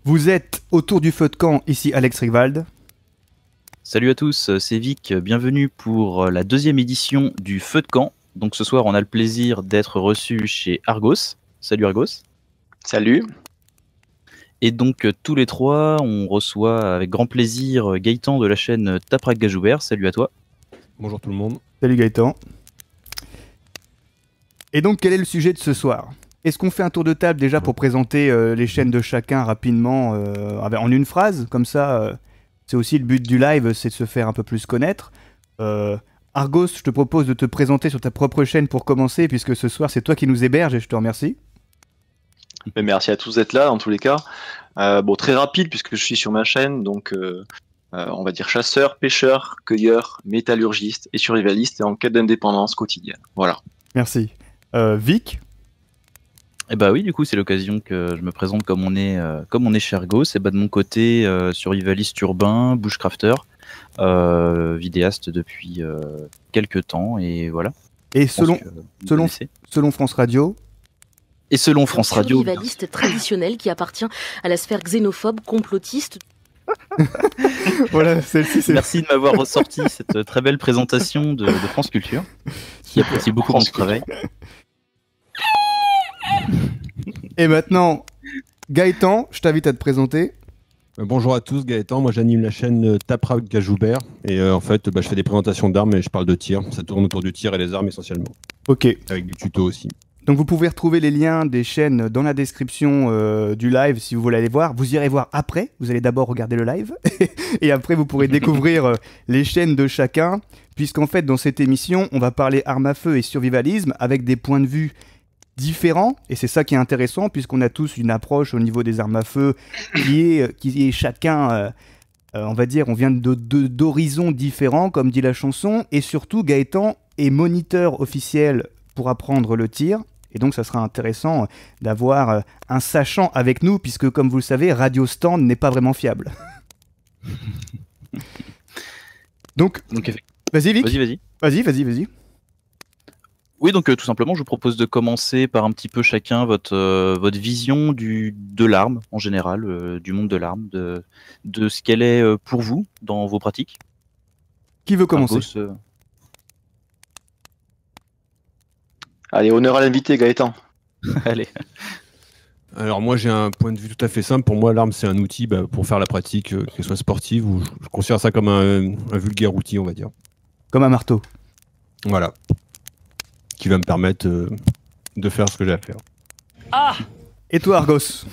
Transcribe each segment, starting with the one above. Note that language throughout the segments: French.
Vous êtes autour du feu de camp, ici Alex Rigwald. Salut à tous, c'est Vic, bienvenue pour la deuxième édition du Feu de Camp. Donc ce soir on a le plaisir d'être reçu chez Argos. Salut Argos. Salut. Et donc tous les trois on reçoit avec grand plaisir Gaëtan de la chaîne Taprak Gajoubert. Salut à toi. Bonjour tout le monde. Salut Gaëtan. Et donc quel est le sujet de ce soir ? Est-ce qu'on fait un tour de table déjà pour présenter les chaînes de chacun rapidement en une phrase ? Comme ça, c'est aussi le but du live, c'est de se faire un peu plus connaître. Argos, je te propose de te présenter sur ta propre chaîne pour commencer, puisque ce soir c'est toi qui nous héberge et je te remercie. Mais merci à tous d'être là, dans tous les cas. Bon, très rapide, puisque je suis sur ma chaîne, donc on va dire chasseur, pêcheur, cueilleur, métallurgiste et survivaliste et en quête d'indépendance quotidienne. Voilà. Merci. Vic ? Et bah oui, du coup c'est l'occasion que je me présente comme on est chez Argos. Et bah de mon côté, survivaliste urbain, bushcrafter, vidéaste depuis quelques temps et voilà. Et selon France Radio. Et selon France Radio. Survivaliste traditionnel qui appartient à la sphère xénophobe, complotiste. Voilà, celle-ci, c'est... Merci de m'avoir ressorti cette très belle présentation de France Culture, qui apprécie beaucoup mon travail. Et maintenant, Gaëtan, je t'invite à te présenter. Bonjour à tous, Gaëtan. Moi, j'anime la chaîne Taprak Gajoubert. Et en fait, je fais des présentations d'armes et je parle de tir. Ça tourne autour du tir et des armes essentiellement. Ok. Avec du tuto aussi. Donc vous pouvez retrouver les liens des chaînes dans la description du live si vous voulez aller voir. Vous irez voir après. Vous allez d'abord regarder le live. Et après, vous pourrez découvrir les chaînes de chacun. Puisqu'en fait, dans cette émission, on va parler armes à feu et survivalisme avec des points de vue différents, et c'est ça qui est intéressant puisqu'on a tous une approche au niveau des armes à feu qui est chacun, on va dire, on vient d'horizons différents comme dit la chanson, et surtout Gaëtan est moniteur officiel pour apprendre le tir, et donc ça sera intéressant d'avoir un sachant avec nous puisque comme vous le savez, Radio Stand n'est pas vraiment fiable. Donc vas-y Vic. Vas-y. Oui, donc tout simplement, je vous propose de commencer par un petit peu chacun votre vision de l'arme en général, du monde de l'arme, de ce qu'elle est pour vous dans vos pratiques. Qui veut commencer ? Argos, Allez, honneur à l'invité, Gaëtan. Allez. Alors moi, j'ai un point de vue tout à fait simple. Pour moi, l'arme, c'est un outil pour faire la pratique, qu'elle soit sportive, ou je considère ça comme un vulgaire outil, on va dire. Comme un marteau. Voilà. Qui va me permettre de faire ce que j'ai à faire. Ah ! Et toi, Argos ?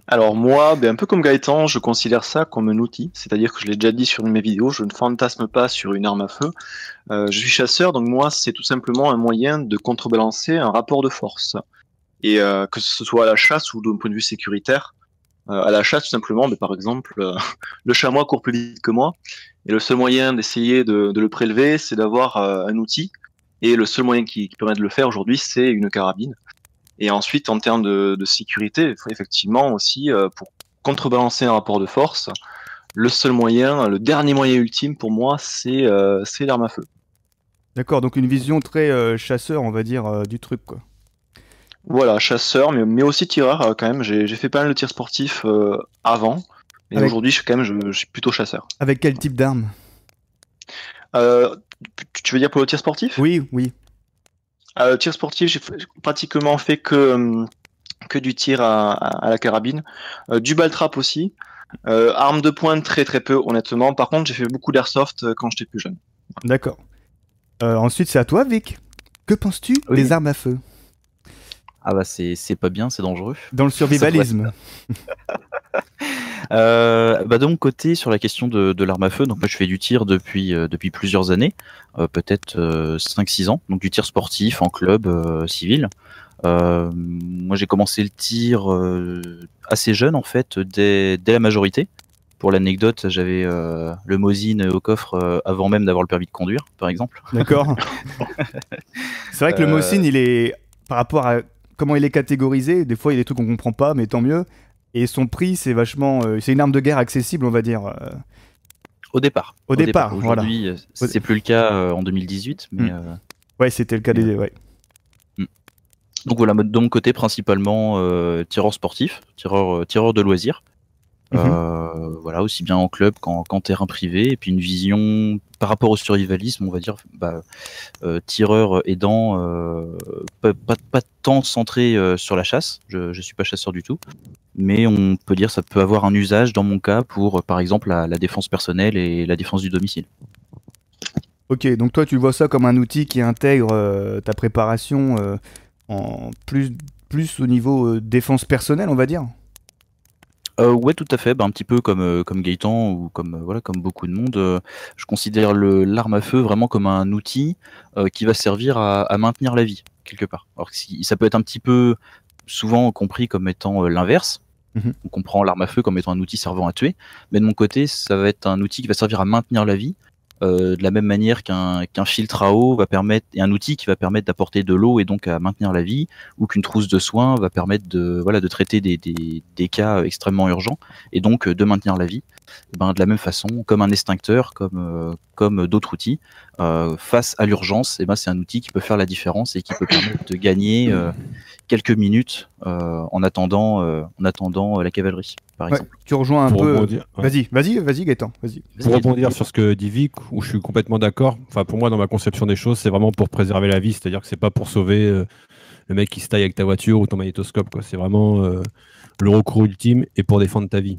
Alors moi, un peu comme Gaëtan, je considère ça comme un outil. C'est-à-dire que je l'ai déjà dit sur une de mes vidéos, je ne fantasme pas sur une arme à feu. Je suis chasseur, donc moi, c'est tout simplement un moyen de contrebalancer un rapport de force. Et que ce soit à la chasse ou d'un point de vue sécuritaire. À la chasse, tout simplement, par exemple, le chamois court plus vite que moi. Et le seul moyen d'essayer de le prélever, c'est d'avoir un outil. Et le seul moyen qui permet de le faire aujourd'hui, c'est une carabine. Et ensuite, en termes de sécurité, il faut effectivement aussi, pour contrebalancer un rapport de force, le seul moyen, le dernier moyen ultime pour moi, c'est l'arme à feu. D'accord, donc une vision très chasseur, on va dire, du truc, quoi. Voilà, chasseur, mais aussi tireur quand même. J'ai fait pas mal de tir sportif avant, mais aujourd'hui, je suis plutôt chasseur. Avec quel type d'arme ? Tu veux dire pour le tir sportif ? Oui. Tir sportif, j'ai pratiquement fait que du tir à la carabine. Du ball trap aussi. Arme de poing très très peu, honnêtement. Par contre, j'ai fait beaucoup d'airsoft quand j'étais plus jeune. D'accord. Ensuite, c'est à toi, Vic. Que penses-tu des armes à feu ? Ah bah c'est pas bien, c'est dangereux. Dans le survivalisme. De mon côté, sur la question de l'arme à feu, donc moi je fais du tir depuis plusieurs années, peut-être 5-6 ans, donc du tir sportif en club civil. Moi j'ai commencé le tir assez jeune en fait, dès la majorité. Pour l'anecdote, j'avais le Mosin au coffre avant même d'avoir le permis de conduire, par exemple. D'accord. C'est vrai que le Mosin, il est, par rapport à comment il est catégorisé, des fois il y a des trucs qu'on comprend pas, mais tant mieux. Et son prix, c'est vachement, c'est une arme de guerre accessible, on va dire. Au départ. Aujourd'hui, voilà. C'est plus le cas en 2018, mais. Ouais, c'était le cas des. Ouais. Donc voilà, de mon côté, principalement tireur sportif, tireur de loisirs. Voilà, aussi bien en club qu'en terrain privé, et puis une vision par rapport au survivalisme, on va dire, tireur aidant, pas tant centré sur la chasse, je suis pas chasseur du tout, mais on peut dire ça peut avoir un usage dans mon cas pour par exemple la défense personnelle et la défense du domicile. Ok, donc toi tu vois ça comme un outil qui intègre ta préparation en plus au niveau défense personnelle, on va dire. Ouais, tout à fait. Un petit peu comme Gaëtan ou voilà, comme beaucoup de monde, je considère l'arme à feu vraiment comme un outil qui va servir à maintenir la vie quelque part. Alors que ça peut être un petit peu souvent compris comme étant l'inverse. On comprend l'arme à feu comme étant un outil servant à tuer, mais de mon côté, ça va être un outil qui va servir à maintenir la vie. De la même manière qu'un filtre à eau va permettre, et un outil qui va permettre d'apporter de l'eau et donc à maintenir la vie, ou qu'une trousse de soins va permettre de traiter des cas extrêmement urgents et donc de maintenir la vie. De la même façon, comme un extincteur, comme d'autres outils, face à l'urgence, c'est un outil qui peut faire la différence et qui peut permettre de gagner quelques minutes en attendant la cavalerie, par exemple. Tu rejoins un Pour peu. rebondir, ouais. Vas-y Gaëtan, vas-y. Pour rebondir sur ce que dit Vic, où je suis complètement d'accord, enfin pour moi dans ma conception des choses, c'est vraiment pour préserver la vie, c'est-à-dire que c'est pas pour sauver le mec qui se taille avec ta voiture ou ton magnétoscope, quoi. C'est vraiment le recours ultime et pour défendre ta vie.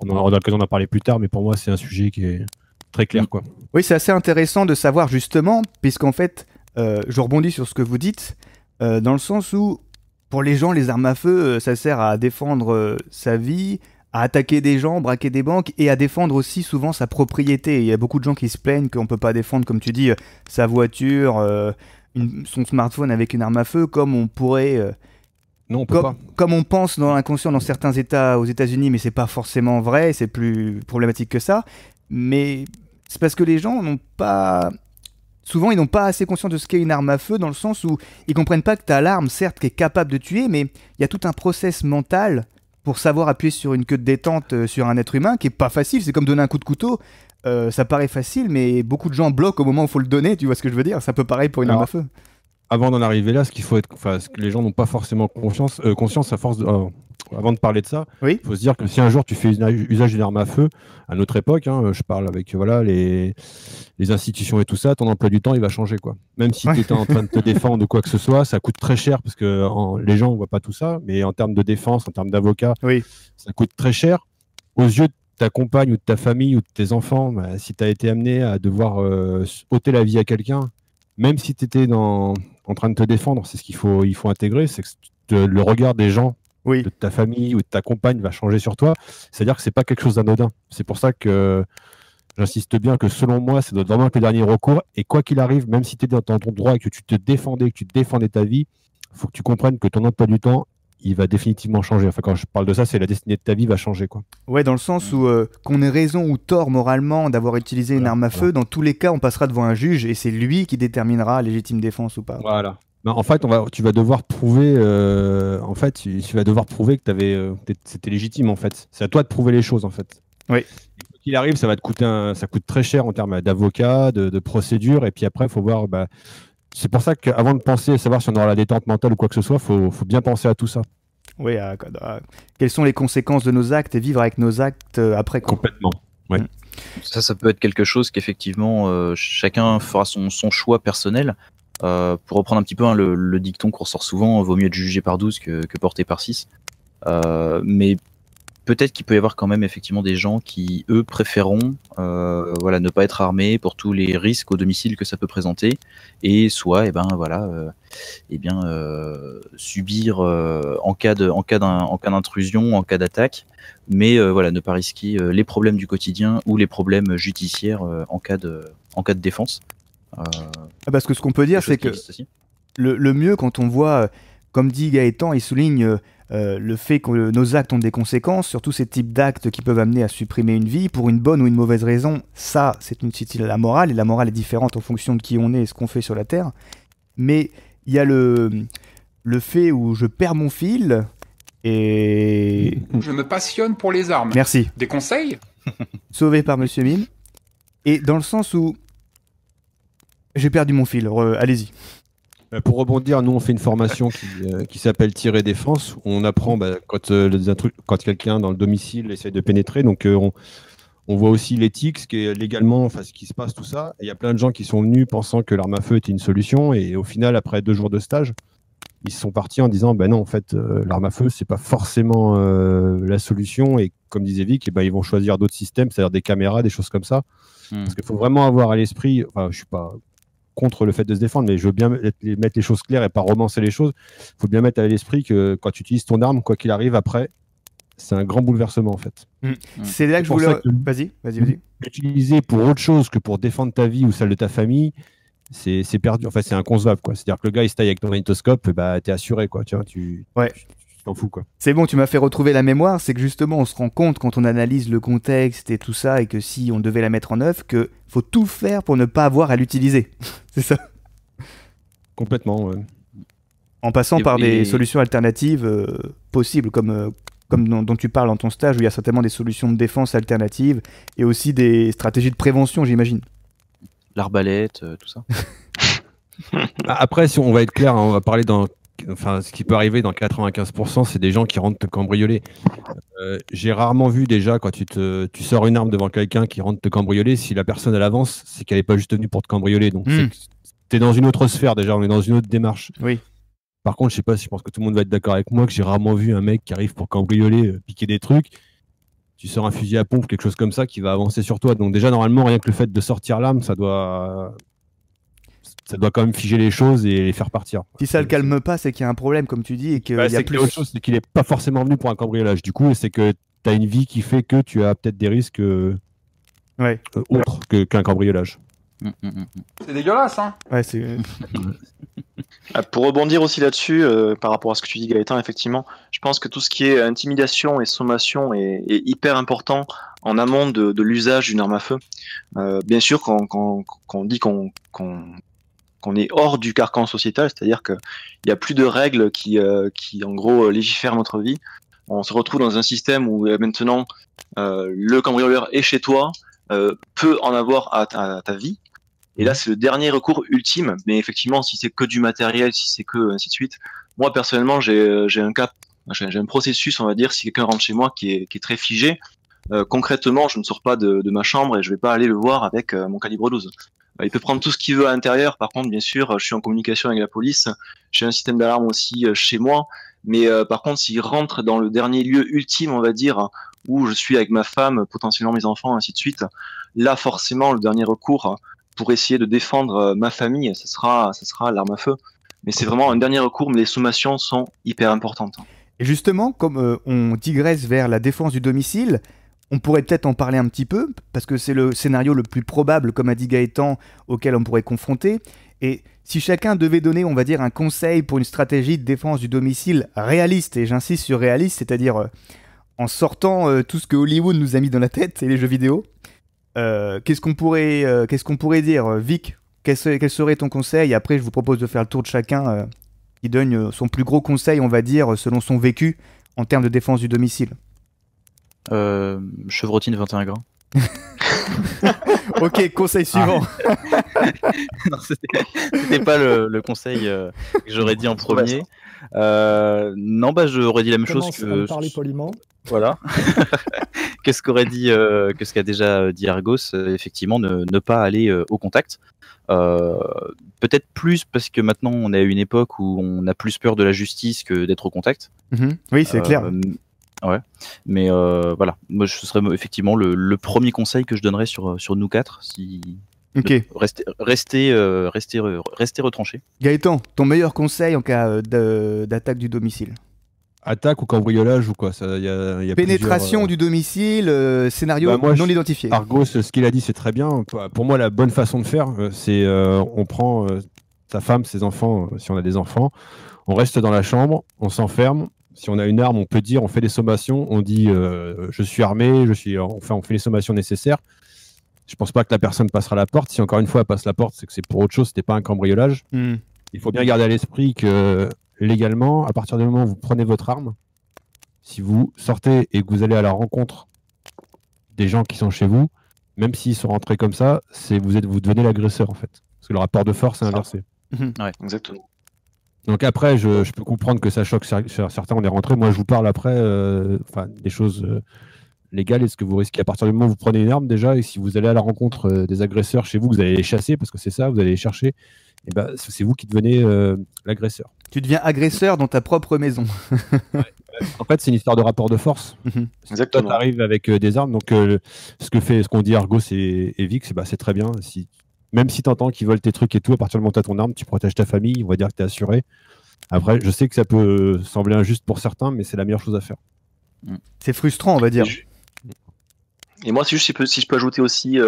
On aura l'occasion d'en parler plus tard, mais pour moi c'est un sujet qui est très clair, quoi. Oui, c'est assez intéressant de savoir justement, puisqu'en fait, je rebondis sur ce que vous dites, dans le sens où, pour les gens, les armes à feu, ça sert à défendre sa vie, à attaquer des gens, braquer des banques, et à défendre aussi souvent sa propriété. Il y a beaucoup de gens qui se plaignent qu'on ne peut pas défendre, comme tu dis, sa voiture, son smartphone avec une arme à feu, comme on pourrait... Non, on peut pas. Comme on pense dans l'inconscient dans certains États aux États-Unis, mais c'est pas forcément vrai, c'est plus problématique que ça. Mais c'est parce que les gens n'ont pas. Souvent, ils n'ont pas assez conscience de ce qu'est une arme à feu, dans le sens où ils comprennent pas que tu as l'arme, certes, qui est capable de tuer, mais il y a tout un process mental pour savoir appuyer sur une queue de détente sur un être humain qui est pas facile. C'est comme donner un coup de couteau. Ça paraît facile, mais beaucoup de gens bloquent au moment où il faut le donner. Tu vois ce que je veux dire? C'est un peu pareil pour une arme à feu. Avant d'en arriver là, ce que les gens n'ont pas forcément conscience à force de, avant de parler de ça, Oui. il faut se dire que si un jour tu fais usage d'une arme à feu, à notre époque, je parle avec les institutions et tout ça, ton emploi du temps il va changer, quoi. Même si tu étais en train de te défendre ou quoi que ce soit, ça coûte très cher parce que les gens ne voient pas tout ça, mais en termes de défense, en termes d'avocat, ça coûte très cher. Aux yeux de ta compagne ou de ta famille ou de tes enfants, si tu as été amené à devoir ôter la vie à quelqu'un, même si tu étais en train de te défendre, c'est ce qu'il faut intégrer, c'est que le regard des gens, de ta famille ou de ta compagne va changer sur toi. C'est-à-dire que c'est pas quelque chose d'anodin. C'est pour ça que j'insiste bien que selon moi, ça doit être vraiment le dernier recours. Et quoi qu'il arrive, même si tu es dans ton droit et que tu te défendais, que tu défendais ta vie, il faut que tu comprennes que ton emploi du temps, il va définitivement changer. Enfin, quand je parle de ça, c'est la destinée de ta vie va changer, quoi. Ouais, dans le sens où qu'on ait raison ou tort moralement d'avoir utilisé une arme à feu, dans tous les cas, on passera devant un juge et c'est lui qui déterminera légitime défense ou pas. Voilà. En fait, tu vas devoir prouver. Tu vas devoir prouver que c'était légitime. En fait, c'est à toi de prouver les choses. En fait. Oui. Quoi qu'il arrive, ça coûte très cher en termes d'avocat, de procédure. Et puis après, il faut voir. C'est pour ça qu'avant de penser à savoir si on aura la détente mentale ou quoi que ce soit, faut bien penser à tout ça. Oui, quelles sont les conséquences de nos actes et vivre avec nos actes après, quoi. Complètement. Ouais. Ça peut être quelque chose qu'effectivement chacun fera son choix personnel. Pour reprendre un petit peu le dicton qu'on ressort souvent, vaut mieux être jugé par 12 que porté par 6. Mais peut-être qu'il peut y avoir quand même effectivement des gens qui, eux, préféreront ne pas être armés pour tous les risques au domicile que ça peut présenter, et soit subir en cas d'intrusion, en cas d'attaque, mais ne pas risquer les problèmes du quotidien ou les problèmes judiciaires en cas de défense. Parce que ce qu'on peut dire, c'est que le mieux, quand on voit, comme dit Gaëtan, il souligne le fait que nos actes ont des conséquences, surtout ces types d'actes qui peuvent amener à supprimer une vie pour une bonne ou une mauvaise raison. Ça, c'est la morale, et la morale est différente en fonction de qui on est et ce qu'on fait sur la Terre. Mais il y a le fait où je perds mon fil et... Je me passionne pour les armes. Merci. Des conseils? Sauvé par Monsieur Mime. Et dans le sens où j'ai perdu mon fil, allez-y. Pour rebondir, nous on fait une formation qui s'appelle Tirer Défense, où on apprend quand quelqu'un dans le domicile essaie de pénétrer, donc on voit aussi l'éthique, ce qui est légalement, enfin ce qui se passe, tout ça. Et il y a plein de gens qui sont venus pensant que l'arme à feu était une solution, et au final, après 2 jours de stage, ils sont partis en disant ben non, en fait, l'arme à feu, c'est pas forcément la solution, et comme disait Vic, ils vont choisir d'autres systèmes, c'est-à-dire des caméras, des choses comme ça. Parce qu'il faut vraiment avoir à l'esprit, enfin, je suis pas contre le fait de se défendre, mais je veux bien mettre les choses claires et pas romancer les choses. Il faut bien mettre à l'esprit que quand tu utilises ton arme, quoi qu'il arrive après, c'est un grand bouleversement en fait. C'est là que je voulais... Vas-y. L'utiliser pour autre chose que pour défendre ta vie ou celle de ta famille, c'est perdu. En fait, c'est inconcevable, quoi. C'est-à-dire que le gars, il se taille avec ton magnétoscope, bah, t'es assuré, quoi. Tu vois, tu t'en fous, quoi. C'est bon, tu m'as fait retrouver la mémoire. C'est que justement, on se rend compte quand on analyse le contexte et tout ça, et que si on devait la mettre en œuvre, qu'il faut tout faire pour ne pas avoir à l'utiliser. C'est ça. Complètement, ouais. En passant par des solutions alternatives possibles, comme dont tu parles dans ton stage, où il y a certainement des solutions de défense alternatives et aussi des stratégies de prévention, j'imagine. L'arbalète, tout ça. Après, si on va être clair, hein, on va parler ce qui peut arriver dans 95%, c'est des gens qui rentrent te cambrioler. J'ai rarement vu déjà, quand tu sors une arme devant quelqu'un qui rentre te cambrioler, si la personne elle avance, c'est qu'elle n'est pas juste venue pour te cambrioler. Donc t'es dans une autre sphère déjà, on est dans une autre démarche. Oui. Par contre, je sais pas si je pense que tout le monde va être d'accord avec moi que j'ai rarement vu un mec qui arrive pour cambrioler, piquer des trucs. Tu sors un fusil à pompe, quelque chose comme ça, qui va avancer sur toi. Donc déjà, normalement, rien que le fait de sortir l'arme, ça doit quand même figer les choses et les faire partir. Si ça le calme pas, c'est qu'il y a un problème, comme tu dis, et qu'il y a plus... Autre chose, c'est qu'il est pas forcément venu pour un cambriolage. Du coup, c'est que tu as une vie qui fait que tu as peut-être des risques autres qu'un cambriolage. C'est dégueulasse, hein. Ouais, c'est... Pour rebondir aussi là-dessus, par rapport à ce que tu dis Gaëtan, effectivement, je pense que tout ce qui est intimidation et sommation est hyper important en amont de l'usage d'une arme à feu. Bien sûr, quand on dit qu'on est hors du carcan sociétal, c'est-à-dire qu'il n'y a plus de règles qui en gros légifèrent notre vie. On se retrouve dans un système où maintenant le cambrioleur est chez toi, peut en avoir à ta vie. Et là, c'est le dernier recours ultime. Mais effectivement, si c'est que du matériel, si c'est que ainsi de suite, moi personnellement, j'ai un processus, on va dire, si quelqu'un rentre chez moi qui est très figé. Concrètement, je ne sors pas de ma chambre et je vais pas aller le voir avec mon calibre 12. Il peut prendre tout ce qu'il veut à l'intérieur. Par contre, bien sûr, je suis en communication avec la police. J'ai un système d'alarme aussi chez moi. Mais par contre, s'il rentre dans le dernier lieu ultime, on va dire, où je suis avec ma femme, potentiellement mes enfants, ainsi de suite, là, forcément, le dernier recours pour essayer de défendre ma famille, ça sera l'arme à feu. Mais c'est vraiment un dernier recours, mais les sommations sont hyper importantes. Et justement, comme on digresse vers la défense du domicile, on pourrait peut-être en parler un petit peu, parce que c'est le scénario le plus probable, comme a dit Gaëtan, auquel on pourrait confronter. Et si chacun devait donner, on va dire, un conseil pour une stratégie de défense du domicile réaliste, et j'insiste sur réaliste, c'est-à-dire en sortant tout ce que Hollywood nous a mis dans la tête et les jeux vidéo, qu'est-ce qu'on pourrait dire, Vic, quel serait ton conseil? Après, je vous propose de faire le tour de chacun qui donne son plus gros conseil, on va dire, selon son vécu en termes de défense du domicile. Chevrotine 21 grammes. Ok, conseil suivant. Non, c'était pas le conseil que j'aurais dit en premier. Non, j'aurais dit la même chose que. Parler poliment. Voilà. Qu'est-ce qu'a déjà dit Argos, effectivement, ne pas aller au contact. Peut-être plus parce que maintenant on est à une époque où on a plus peur de la justice que d'être au contact. Oui, c'est clair. Ouais, mais voilà, moi ce serait effectivement le premier conseil que je donnerais sur nous quatre, rester retranché. Gaëtan, ton meilleur conseil en cas d'attaque du domicile? Attaque ou cambriolage ou quoi? Y a pénétration du domicile, scénario non identifié. Argos, ce qu'il a dit, c'est très bien. Pour moi, la bonne façon de faire, c'est on prend sa femme, ses enfants, si on a des enfants, on reste dans la chambre, on s'enferme. Si on a une arme, on peut dire, on fait des sommations, on dit je suis armé, on fait les sommations nécessaires. Je pense pas que la personne passera la porte. Si encore une fois elle passe la porte, c'est que c'est pour autre chose, c'était pas un cambriolage. Il faut bien garder à l'esprit que légalement, à partir du moment où vous prenez votre arme, si vous sortez et que vous allez à la rencontre des gens qui sont chez vous, même s'ils sont rentrés comme ça, vous devenez l'agresseur en fait. Parce que le rapport de force est inversé. Ouais, exactement. Donc après, je peux comprendre que ça choque certains, on est rentré. Moi, je vous parle après des choses légales et ce que vous risquez à partir du moment où vous prenez une arme déjà, et si vous allez à la rencontre des agresseurs chez vous, vous allez les chasser, parce que c'est ça, vous allez les chercher, et ben, c'est vous qui devenez l'agresseur. Tu deviens agresseur dans ta propre maison. En fait, c'est une histoire de rapport de force. Exactement. Toi, tu arrives avec des armes, donc ce qu'on dit Argos et Vix, c'est très bien. Même si tu entends qu'ils volent tes trucs et tout, à partir du moment où tu as ton arme, tu protèges ta famille, on va dire que tu es assuré. Après, je sais que ça peut sembler injuste pour certains, mais c'est la meilleure chose à faire. C'est frustrant, on va dire. Et moi, si je peux ajouter aussi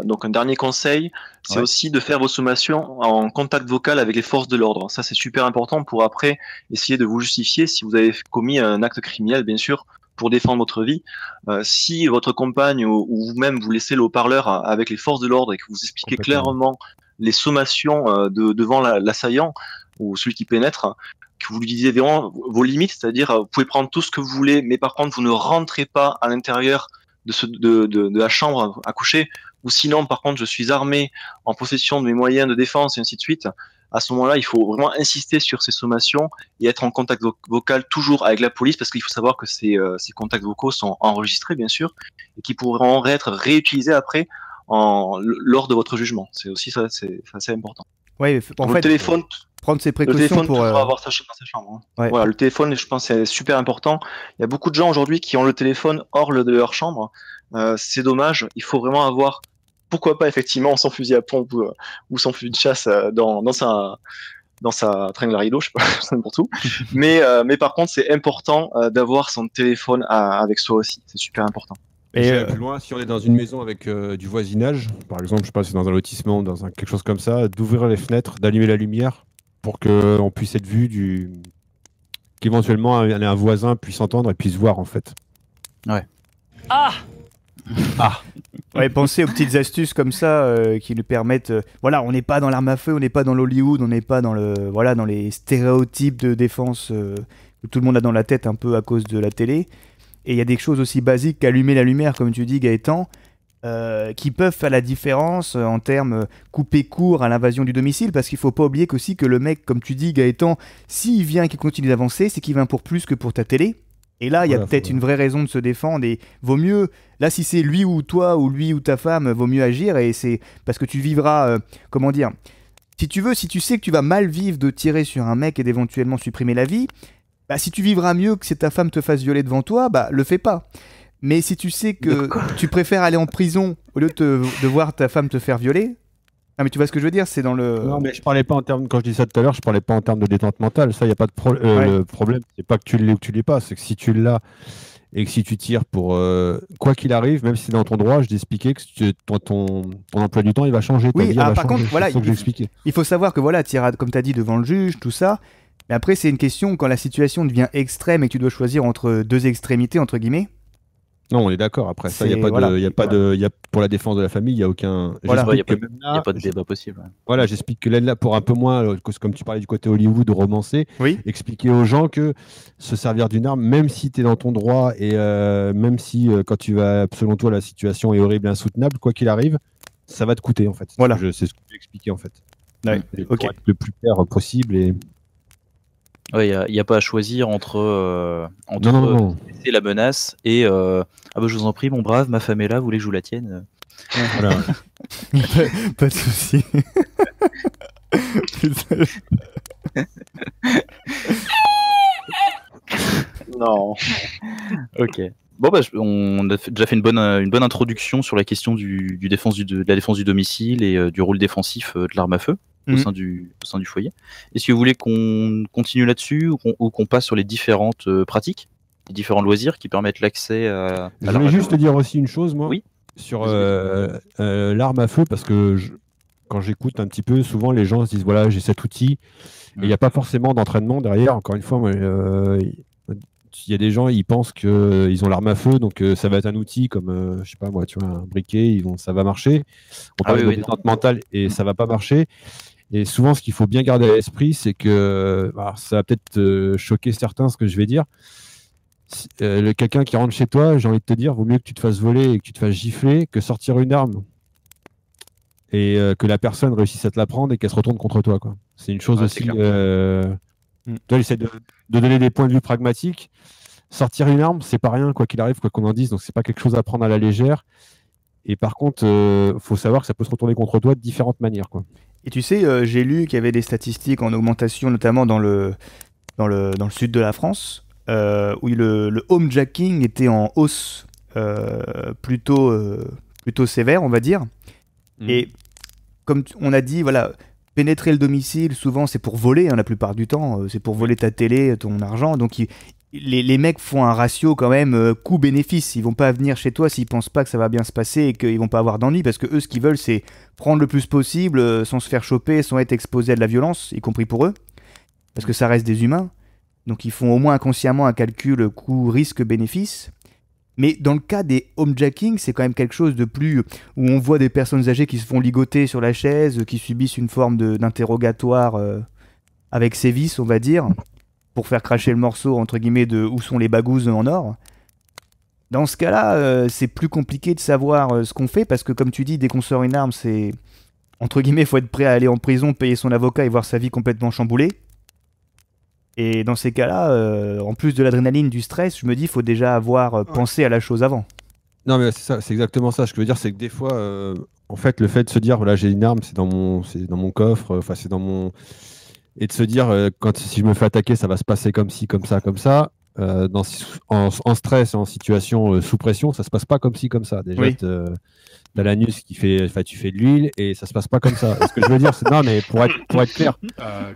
donc un dernier conseil, c'est aussi de faire vos sommations en contact vocal avec les forces de l'ordre. Ça, c'est super important pour après essayer de vous justifier si vous avez commis un acte criminel, bien sûr, pour défendre votre vie. Si votre compagne ou vous-même vous laissez le haut-parleur avec les forces de l'ordre et que vous expliquez clairement les sommations devant l'assaillant ou celui qui pénètre, que vous lui disiez vraiment vos limites, c'est-à-dire vous pouvez prendre tout ce que vous voulez, mais par contre vous ne rentrez pas à l'intérieur de la chambre à coucher, ou sinon par contre je suis armé, en possession de mes moyens de défense et ainsi de suite. À ce moment-là, il faut vraiment insister sur ces sommations et être en contact vocal toujours avec la police, parce qu'il faut savoir que ces contacts vocaux sont enregistrés bien sûr et qui pourront être réutilisés après lors de votre jugement. C'est aussi ça, c'est assez important. Ouais, en fait, téléphone, prendre ses précautions le téléphone pour avoir sa chambre. Ouais. Voilà, le téléphone, je pense, c'est super important. Il y a beaucoup de gens aujourd'hui qui ont le téléphone hors de leur chambre. C'est dommage. Il faut vraiment avoir, pourquoi pas effectivement, son fusil à pompe ou son fusil de chasse dans sa tringle à rideau, je sais pas, n'importe où. Mais par contre, c'est important d'avoir son téléphone avec soi aussi. C'est super important. Et plus loin, si on est dans une maison avec du voisinage, par exemple, je sais pas, c'est dans un lotissement, quelque chose comme ça, d'ouvrir les fenêtres, d'allumer la lumière pour qu'on puisse être vu qu'éventuellement un voisin puisse entendre et puisse voir en fait. Ouais. Ouais, pensez aux petites astuces comme ça qui nous permettent. Voilà, on n'est pas dans l'arme à feu, on n'est pas dans l'Hollywood, on n'est pas dans dans les stéréotypes de défense que tout le monde a dans la tête un peu à cause de la télé. Et il y a des choses aussi basiques qu'allumer la lumière, comme tu dis, Gaëtan, qui peuvent faire la différence en termes couper court à l'invasion du domicile, parce qu'il faut pas oublier qu'aussi que le mec, comme tu dis, Gaëtan, s'il vient et qu'il continue d'avancer, c'est qu'il vient pour plus que pour ta télé. Et là, il y a peut-être une vraie raison de se défendre, et vaut mieux, là, si c'est lui ou toi, ou lui ou ta femme, vaut mieux agir, et c'est parce que tu vivras, comment dire, si tu sais que tu vas mal vivre de tirer sur un mec et d'éventuellement supprimer la vie, bah, si tu vivras mieux que si ta femme te fasse violer devant toi, bah, le fais pas. Mais si tu sais que tu préfères aller en prison au lieu de voir ta femme te faire violer, ah, mais tu vois ce que je veux dire, c'est dans le... Non, mais je parlais pas en termes, quand je dis ça tout à l'heure, je parlais pas en termes de détente mentale. Ça, il n'y a pas de Le problème, c'est pas que tu l'aies ou que tu l'aies pas, c'est que si tu l'as et que si tu tires pour quoi qu'il arrive, même si c'est dans ton droit, je t'ai expliqué que ton emploi du temps, il va changer. Oui, par changer. contre, voilà, il faut savoir que voilà, tu iras, comme tu as dit, devant le juge, tout ça. Mais après, c'est une question quand la situation devient extrême et que tu dois choisir entre deux extrémités, entre guillemets. Non, on est d'accord. Après ça, il n'y a pas de, pour la défense de la famille, il n'y a aucun. Voilà, il n'y a pas de débat possible. Ouais. Voilà, j'explique que là, pour un peu moins, comme tu parlais du côté Hollywood, romancé, expliquer aux gens que se servir d'une arme, même si tu es dans ton droit et même si quand tu vas, selon toi, la situation est horrible et insoutenable, quoi qu'il arrive, ça va te coûter en fait. Voilà. C'est ce que j'ai expliqué en fait. Ouais. Pour être le plus clair possible et. Ouais, il n'y a pas à choisir entre laisser la menace et ah bah, je vous en prie, mon brave, ma femme est là, vous voulez que je vous la tienne Voilà. Pas de souci. Non. Ok. Bon, bah, on a déjà fait une bonne introduction sur la question de la défense du domicile et du rôle défensif de l'arme à feu au sein du foyer. Est-ce que vous voulez qu'on continue là-dessus ou qu'on passe sur les différentes pratiques, les différents loisirs qui permettent l'accès à Je voulais juste te dire aussi une chose, moi, sur l'arme à feu, parce que quand j'écoute un petit peu, souvent les gens se disent voilà, j'ai cet outil, et il n'y a pas forcément d'entraînement derrière. Encore une fois, il y a des gens, ils pensent qu'ils ont l'arme à feu, donc ça va être un outil comme, je sais pas moi, tu vois, un briquet, ça va marcher. On parle de détente mentale et ça va pas marcher. Et souvent, ce qu'il faut bien garder à l'esprit, c'est que, ça va peut-être choquer certains ce que je vais dire. Quelqu'un qui rentre chez toi, j'ai envie de te dire, vaut mieux que tu te fasses voler et que tu te fasses gifler que sortir une arme et que la personne réussisse à te la prendre et qu'elle se retourne contre toi, quoi. C'est une chose aussi. vois, j'essaie de donner des points de vue pragmatiques. Sortir une arme, c'est pas rien, quoi qu'il arrive, quoi qu'on en dise, donc c'est pas quelque chose à prendre à la légère. Et par contre, faut savoir que ça peut se retourner contre toi de différentes manières, quoi. Et tu sais, j'ai lu qu'il y avait des statistiques en augmentation, notamment dans le sud de la France, où le homejacking était en hausse plutôt sévère, on va dire. Et comme on a dit, voilà, pénétrer le domicile, souvent c'est pour voler, hein, la plupart du temps, c'est pour voler ta télé, ton argent. Donc les mecs font un ratio quand même coût-bénéfice. Ils vont pas venir chez toi s'ils pensent pas que ça va bien se passer et qu'ils vont pas avoir d'ennui, parce que eux, ce qu'ils veulent, c'est prendre le plus possible sans se faire choper, sans être exposés à de la violence, y compris pour eux, parce que ça reste des humains. Donc ils font au moins inconsciemment un calcul coût-risque-bénéfice. Mais dans le cas des homejacking, c'est quand même quelque chose de plus... où on voit des personnes âgées qui se font ligoter sur la chaise, qui subissent une forme d'interrogatoire avec sévice, on va dire, pour faire cracher le morceau, entre guillemets, de où sont les bagouses en or. Dans ce cas-là, c'est plus compliqué de savoir ce qu'on fait, parce que comme tu dis, dès qu'on sort une arme, c'est... entre guillemets, il faut être prêt à aller en prison, payer son avocat et voir sa vie complètement chamboulée. Et dans ces cas-là, en plus de l'adrénaline, du stress, je me dis, il faut déjà avoir pensé à la chose avant. Non, mais c'est ça, c'est exactement ça. Ce que je veux dire, c'est que des fois, en fait, le fait de se dire, voilà, j'ai une arme, c'est dans mon coffre, enfin, c'est dans mon... Et de se dire, si je me fais attaquer, ça va se passer comme ci, comme ça, comme ça. En stress et en situation sous pression, ça se passe pas comme ci, comme ça. Déjà, Oui. t'as l'anus qui fait, enfin, tu fais de l'huile et ça se passe pas comme ça. Ce que je veux dire, c'est non, mais pour être clair.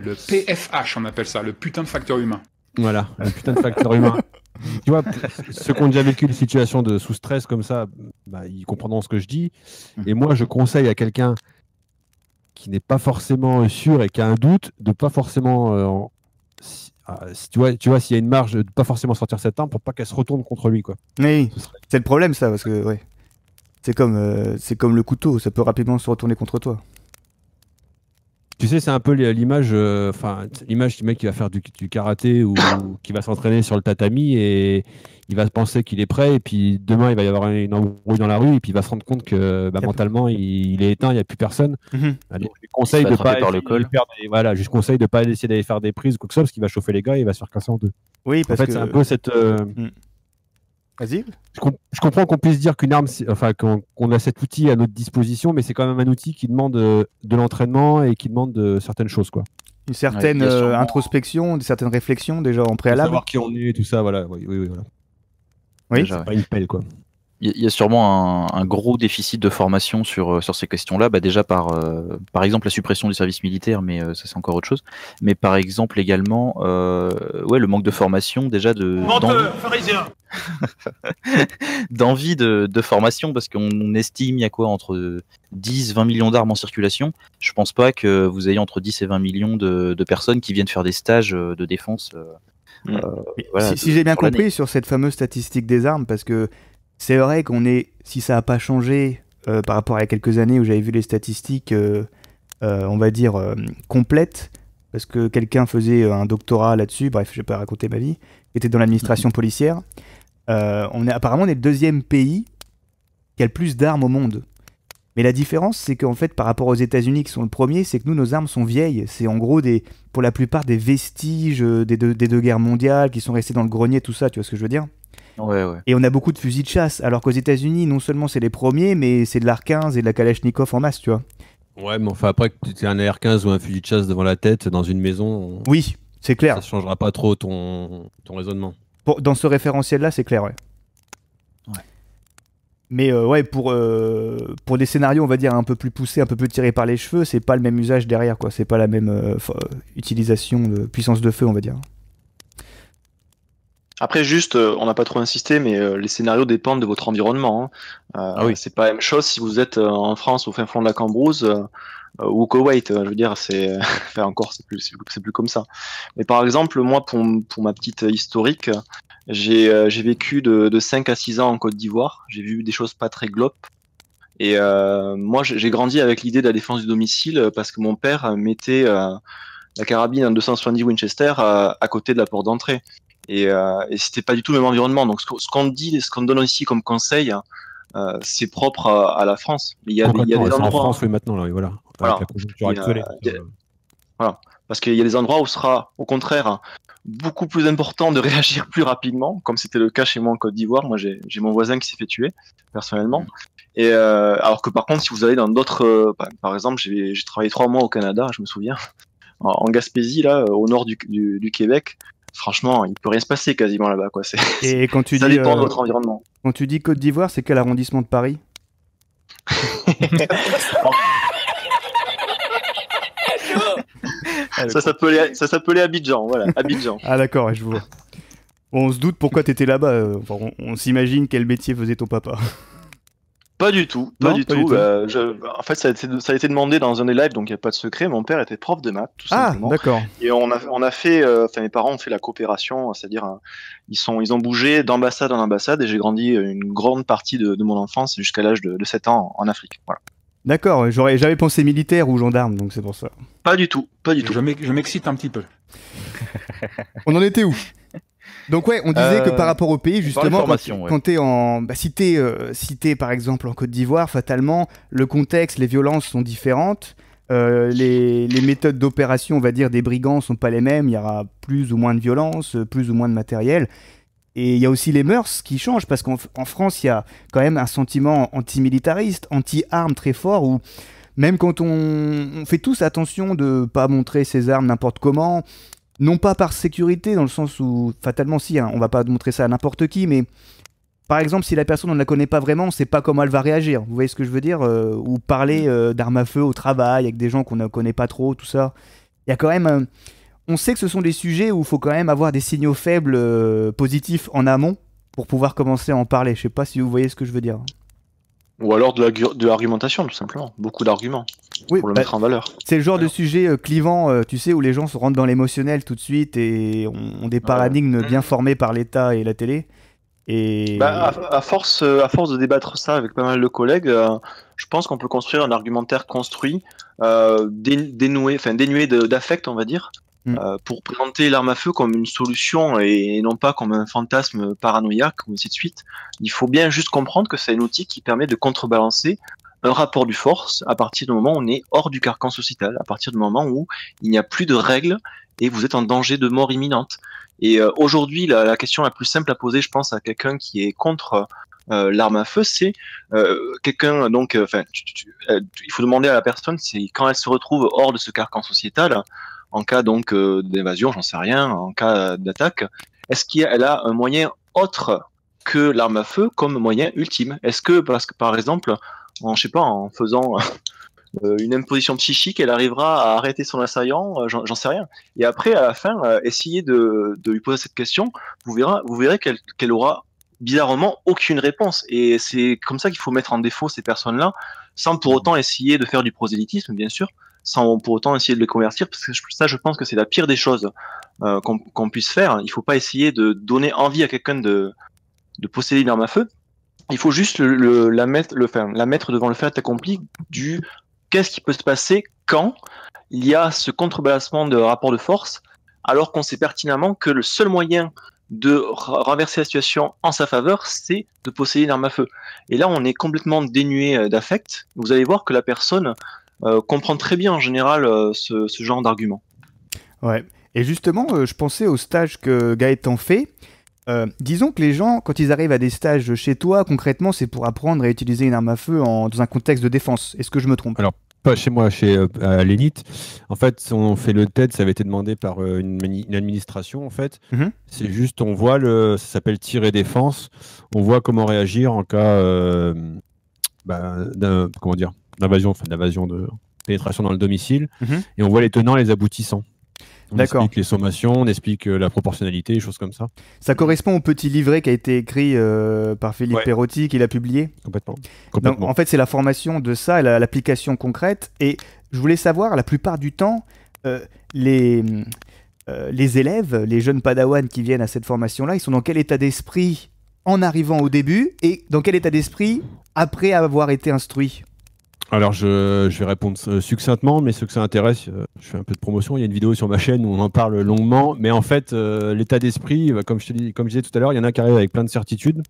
Le PFH, on appelle ça, le putain de facteur humain. Voilà, le putain de facteur humain. Tu vois, ceux qui ont déjà vécu une situation de sous stress comme ça, bah, ils comprendront ce que je dis. Et moi, je conseille à quelqu'un qui n'est pas forcément sûr et qui a un doute de pas forcément, tu vois, s'il y a une marge, de pas forcément sortir cette arme pour pas qu'elle se retourne contre lui, quoi. Oui, Ce serait- c'est le problème ça, parce que ouais. C'est comme le couteau, ça peut rapidement se retourner contre toi. Tu sais, c'est un peu l'image, l'image du mec qui va faire du karaté ou qui va s'entraîner sur le tatami et il va penser qu'il est prêt et puis demain il va y avoir une embrouille dans la rue et puis il va se rendre compte que mentalement il est éteint, il n'y a plus personne. Allez, je lui conseille de pas par le essayer col. de faire voilà, je lui conseille de pas essayer d'aller faire des prises ou quoi que ce soit parce qu'il va chauffer les gars et il va se faire casser en deux. Oui, En parce fait, que... c'est un peu cette. Vas-y. Je comprends qu'on puisse dire qu'une arme, qu'on a cet outil à notre disposition, mais c'est quand même un outil qui demande de l'entraînement et qui demande certaines choses, quoi. Une certaine il y a sûrement- introspection, certaines réflexions déjà en Faut préalable. savoir qui on est, tout ça, voilà. Oui, voilà. Oui. Déjà, C'est pas une pelle, quoi. Il y a sûrement un gros déficit de formation sur ces questions-là. Bah déjà par exemple la suppression du service militaire, mais ça c'est encore autre chose. Mais par exemple également le manque de formation déjà d'envie de formation, parce qu'on estime il y a quoi entre 10-20 millions d'armes en circulation. Je pense pas que vous ayez entre 10 et 20 millions de personnes qui viennent faire des stages de défense. Voilà, si j'ai bien sur l'année. compris sur cette fameuse statistique des armes, parce que c'est vrai si ça n'a pas changé par rapport à il y a quelques années où j'avais vu les statistiques, on va dire, complètes, parce que quelqu'un faisait un doctorat là-dessus, bref, je vais pas raconter ma vie, qui était dans l'administration policière. Apparemment, on est le deuxième pays qui a le plus d'armes au monde. Mais la différence, c'est qu'en fait, par rapport aux États-Unis qui sont le premier, c'est que nous, nos armes sont vieilles. C'est en gros, pour la plupart, des vestiges des deux guerres mondiales qui sont restés dans le grenier, tout ça, tu vois ce que je veux dire? Ouais. Et on a beaucoup de fusils de chasse, alors qu'aux États-Unis, non seulement c'est les premiers, mais c'est de l'AR-15 et de la Kalachnikov en masse, tu vois. Ouais, mais enfin, après que tu aies un AR-15 ou un fusil de chasse devant la tête dans une maison, Oui, c'est clair. ça changera pas trop ton raisonnement. Dans ce référentiel-là, c'est clair, ouais. Mais pour des scénarios, on va dire, un peu plus poussés, un peu plus tirés par les cheveux, c'est pas le même usage derrière, quoi. C'est pas la même utilisation de puissance de feu, on va dire. Après, juste, on n'a pas trop insisté, mais les scénarios dépendent de votre environnement. Oui. C'est pas la même chose si vous êtes en France, au fin fond de la Cambrousse, ou au Koweït. Je veux dire, c'est enfin, encore, c'est plus comme ça. Mais par exemple, moi, pour ma petite historique, j'ai vécu de 5 à 6 ans en Côte d'Ivoire. J'ai vu des choses pas très glopes. Et moi, j'ai grandi avec l'idée de la défense du domicile parce que mon père mettait la carabine en 270 Winchester à côté de la porte d'entrée. Et c'était pas du tout le même environnement. Donc ce qu'on dit, ce qu'on donne aussi comme conseil, c'est propre à la France. Il y a des C'est en endroits. France, oui, maintenant, là, oui, voilà. Voilà. Avec la conjoncture Il y a- actuelle. Voilà. parce qu'il y a des endroits où ce sera au contraire beaucoup plus important de réagir plus rapidement, comme c'était le cas chez moi en Côte d'Ivoire. Moi, j'ai mon voisin qui s'est fait tuer, personnellement. Et alors que par contre, si vous allez dans d'autres, par exemple, j'ai travaillé 3 mois au Canada, je me souviens, en Gaspésie, là, au nord du Québec. Franchement, il peut rien se passer quasiment là-bas, quoi. Et quand tu ça dis, dépend de votre environnement. quand tu dis Côte d'Ivoire, c'est quel arrondissement de Paris? Ça s'appelait Abidjan, voilà, Abidjan. Ah d'accord, ouais, je vois. Bon, on se doute pourquoi t'étais là-bas. Enfin, on s'imagine quel métier faisait ton papa. Pas du tout, pas du tout. En fait, ça a été demandé dans un des lives, donc il n'y a pas de secret. Mon père était prof de maths, tout simplement. Ah, d'accord. Et on a fait, mes parents ont fait la coopération, c'est-à-dire ils ont bougé d'ambassade en ambassade, et j'ai grandi une grande partie de mon enfance jusqu'à l'âge de 7 ans en Afrique. Voilà. D'accord, j'aurais jamais pensé militaire ou gendarme, donc c'est pour ça. Pas du tout, pas du tout. Je m'excite un petit peu. On en était où? Donc ouais, on disait que par rapport au pays, justement, quand t'es en, si t'es par exemple en Côte d'Ivoire, fatalement, le contexte, les violences sont différentes, les méthodes d'opération, on va dire, des brigands sont pas les mêmes. Il y aura plus ou moins de violence, plus ou moins de matériel, et il y a aussi les mœurs qui changent, parce qu'en France, il y a quand même un sentiment antimilitariste, anti-armes très fort, où même quand on fait tous attention de pas montrer ses armes n'importe comment. Non pas par sécurité, dans le sens où, fatalement, si, hein, on va pas montrer ça à n'importe qui, mais par exemple, si la personne, on ne la connaît pas vraiment, on sait pas comment elle va réagir. Vous voyez ce que je veux dire? Ou parler d'armes à feu au travail, avec des gens qu'on ne connaît pas trop, tout ça. Il y a quand même... on sait que ce sont des sujets où il faut quand même avoir des signaux faibles positifs en amont pour pouvoir commencer à en parler. Je sais pas si vous voyez ce que je veux dire. Ou alors de l'argumentation, tout simplement. Beaucoup d'arguments. Oui, pour le mettre en valeur. C'est le genre de sujet clivant, tu sais, où les gens se rentrent dans l'émotionnel tout de suite et ont des paradigmes bien formés par l'État et la télé. Et... à force de débattre ça avec pas mal de collègues, je pense qu'on peut construire un argumentaire construit, dénué d'affect, on va dire, pour présenter l'arme à feu comme une solution et non pas comme un fantasme paranoïaque ou ainsi de suite. Il faut bien juste comprendre que c'est un outil qui permet de contrebalancer un rapport du force à partir du moment où on est hors du carcan sociétal, à partir du moment où il n'y a plus de règles et vous êtes en danger de mort imminente. Et aujourd'hui, la question la plus simple à poser, je pense, à quelqu'un qui est contre l'arme à feu, c'est quelqu'un, donc, il faut demander à la personne, c'est quand elle se retrouve hors de ce carcan sociétal, en cas donc d'évasion, j'en sais rien, en cas d'attaque, est-ce qu'elle a un moyen autre que l'arme à feu comme moyen ultime? Est-ce que, parce que par exemple, en faisant une imposition psychique, elle arrivera à arrêter son assaillant, j'en sais rien. Et après, à la fin, essayez de lui poser cette question, vous verrez qu'elle aura bizarrement aucune réponse. Et c'est comme ça qu'il faut mettre en défaut ces personnes-là, sans pour autant essayer de faire du prosélytisme, bien sûr, sans pour autant essayer de les convertir, parce que ça, je pense que c'est la pire des choses qu'on puisse faire. Il ne faut pas essayer de donner envie à quelqu'un de posséder une arme à feu. Il faut juste la mettre devant le fait accompli du qu'est-ce qui peut se passer quand il y a ce contrebalancement de rapport de force, alors qu'on sait pertinemment que le seul moyen de renverser la situation en sa faveur, c'est de posséder une arme à feu. Et là, on est complètement dénué d'affect. Vous allez voir que la personne comprend très bien en général ce genre d'argument. Ouais. Et justement, je pensais au stage que Gaëtan fait. Disons que les gens, quand ils arrivent à des stages chez toi, concrètement, c'est pour apprendre à utiliser une arme à feu dans un contexte de défense. Est-ce que je me trompe? Alors, pas chez moi, à l'ENIT. En fait, on fait le TED, ça avait été demandé par une administration, en fait. C'est juste, on voit, ça s'appelle tir et défense. On voit comment réagir en cas d'invasion, de pénétration dans le domicile. Et on voit les tenants et les aboutissants. On explique les sommations, on explique la proportionnalité, des choses comme ça. Ça correspond au petit livret qui a été écrit par Philippe Perotti, qu'il a publié. Complètement. Donc, en fait, c'est la formation de ça et l'application concrète. Et je voulais savoir, la plupart du temps, les élèves, les jeunes padawans qui viennent à cette formation-là, ils sont dans quel état d'esprit en arrivant au début et dans quel état d'esprit après avoir été instruits? Alors, je vais répondre succinctement, mais ceux que ça intéresse, je fais un peu de promotion. Il y a une vidéo sur ma chaîne où on en parle longuement. Mais en fait, l'état d'esprit, comme je disais tout à l'heure, il y en a qui arrivent avec plein de certitudes.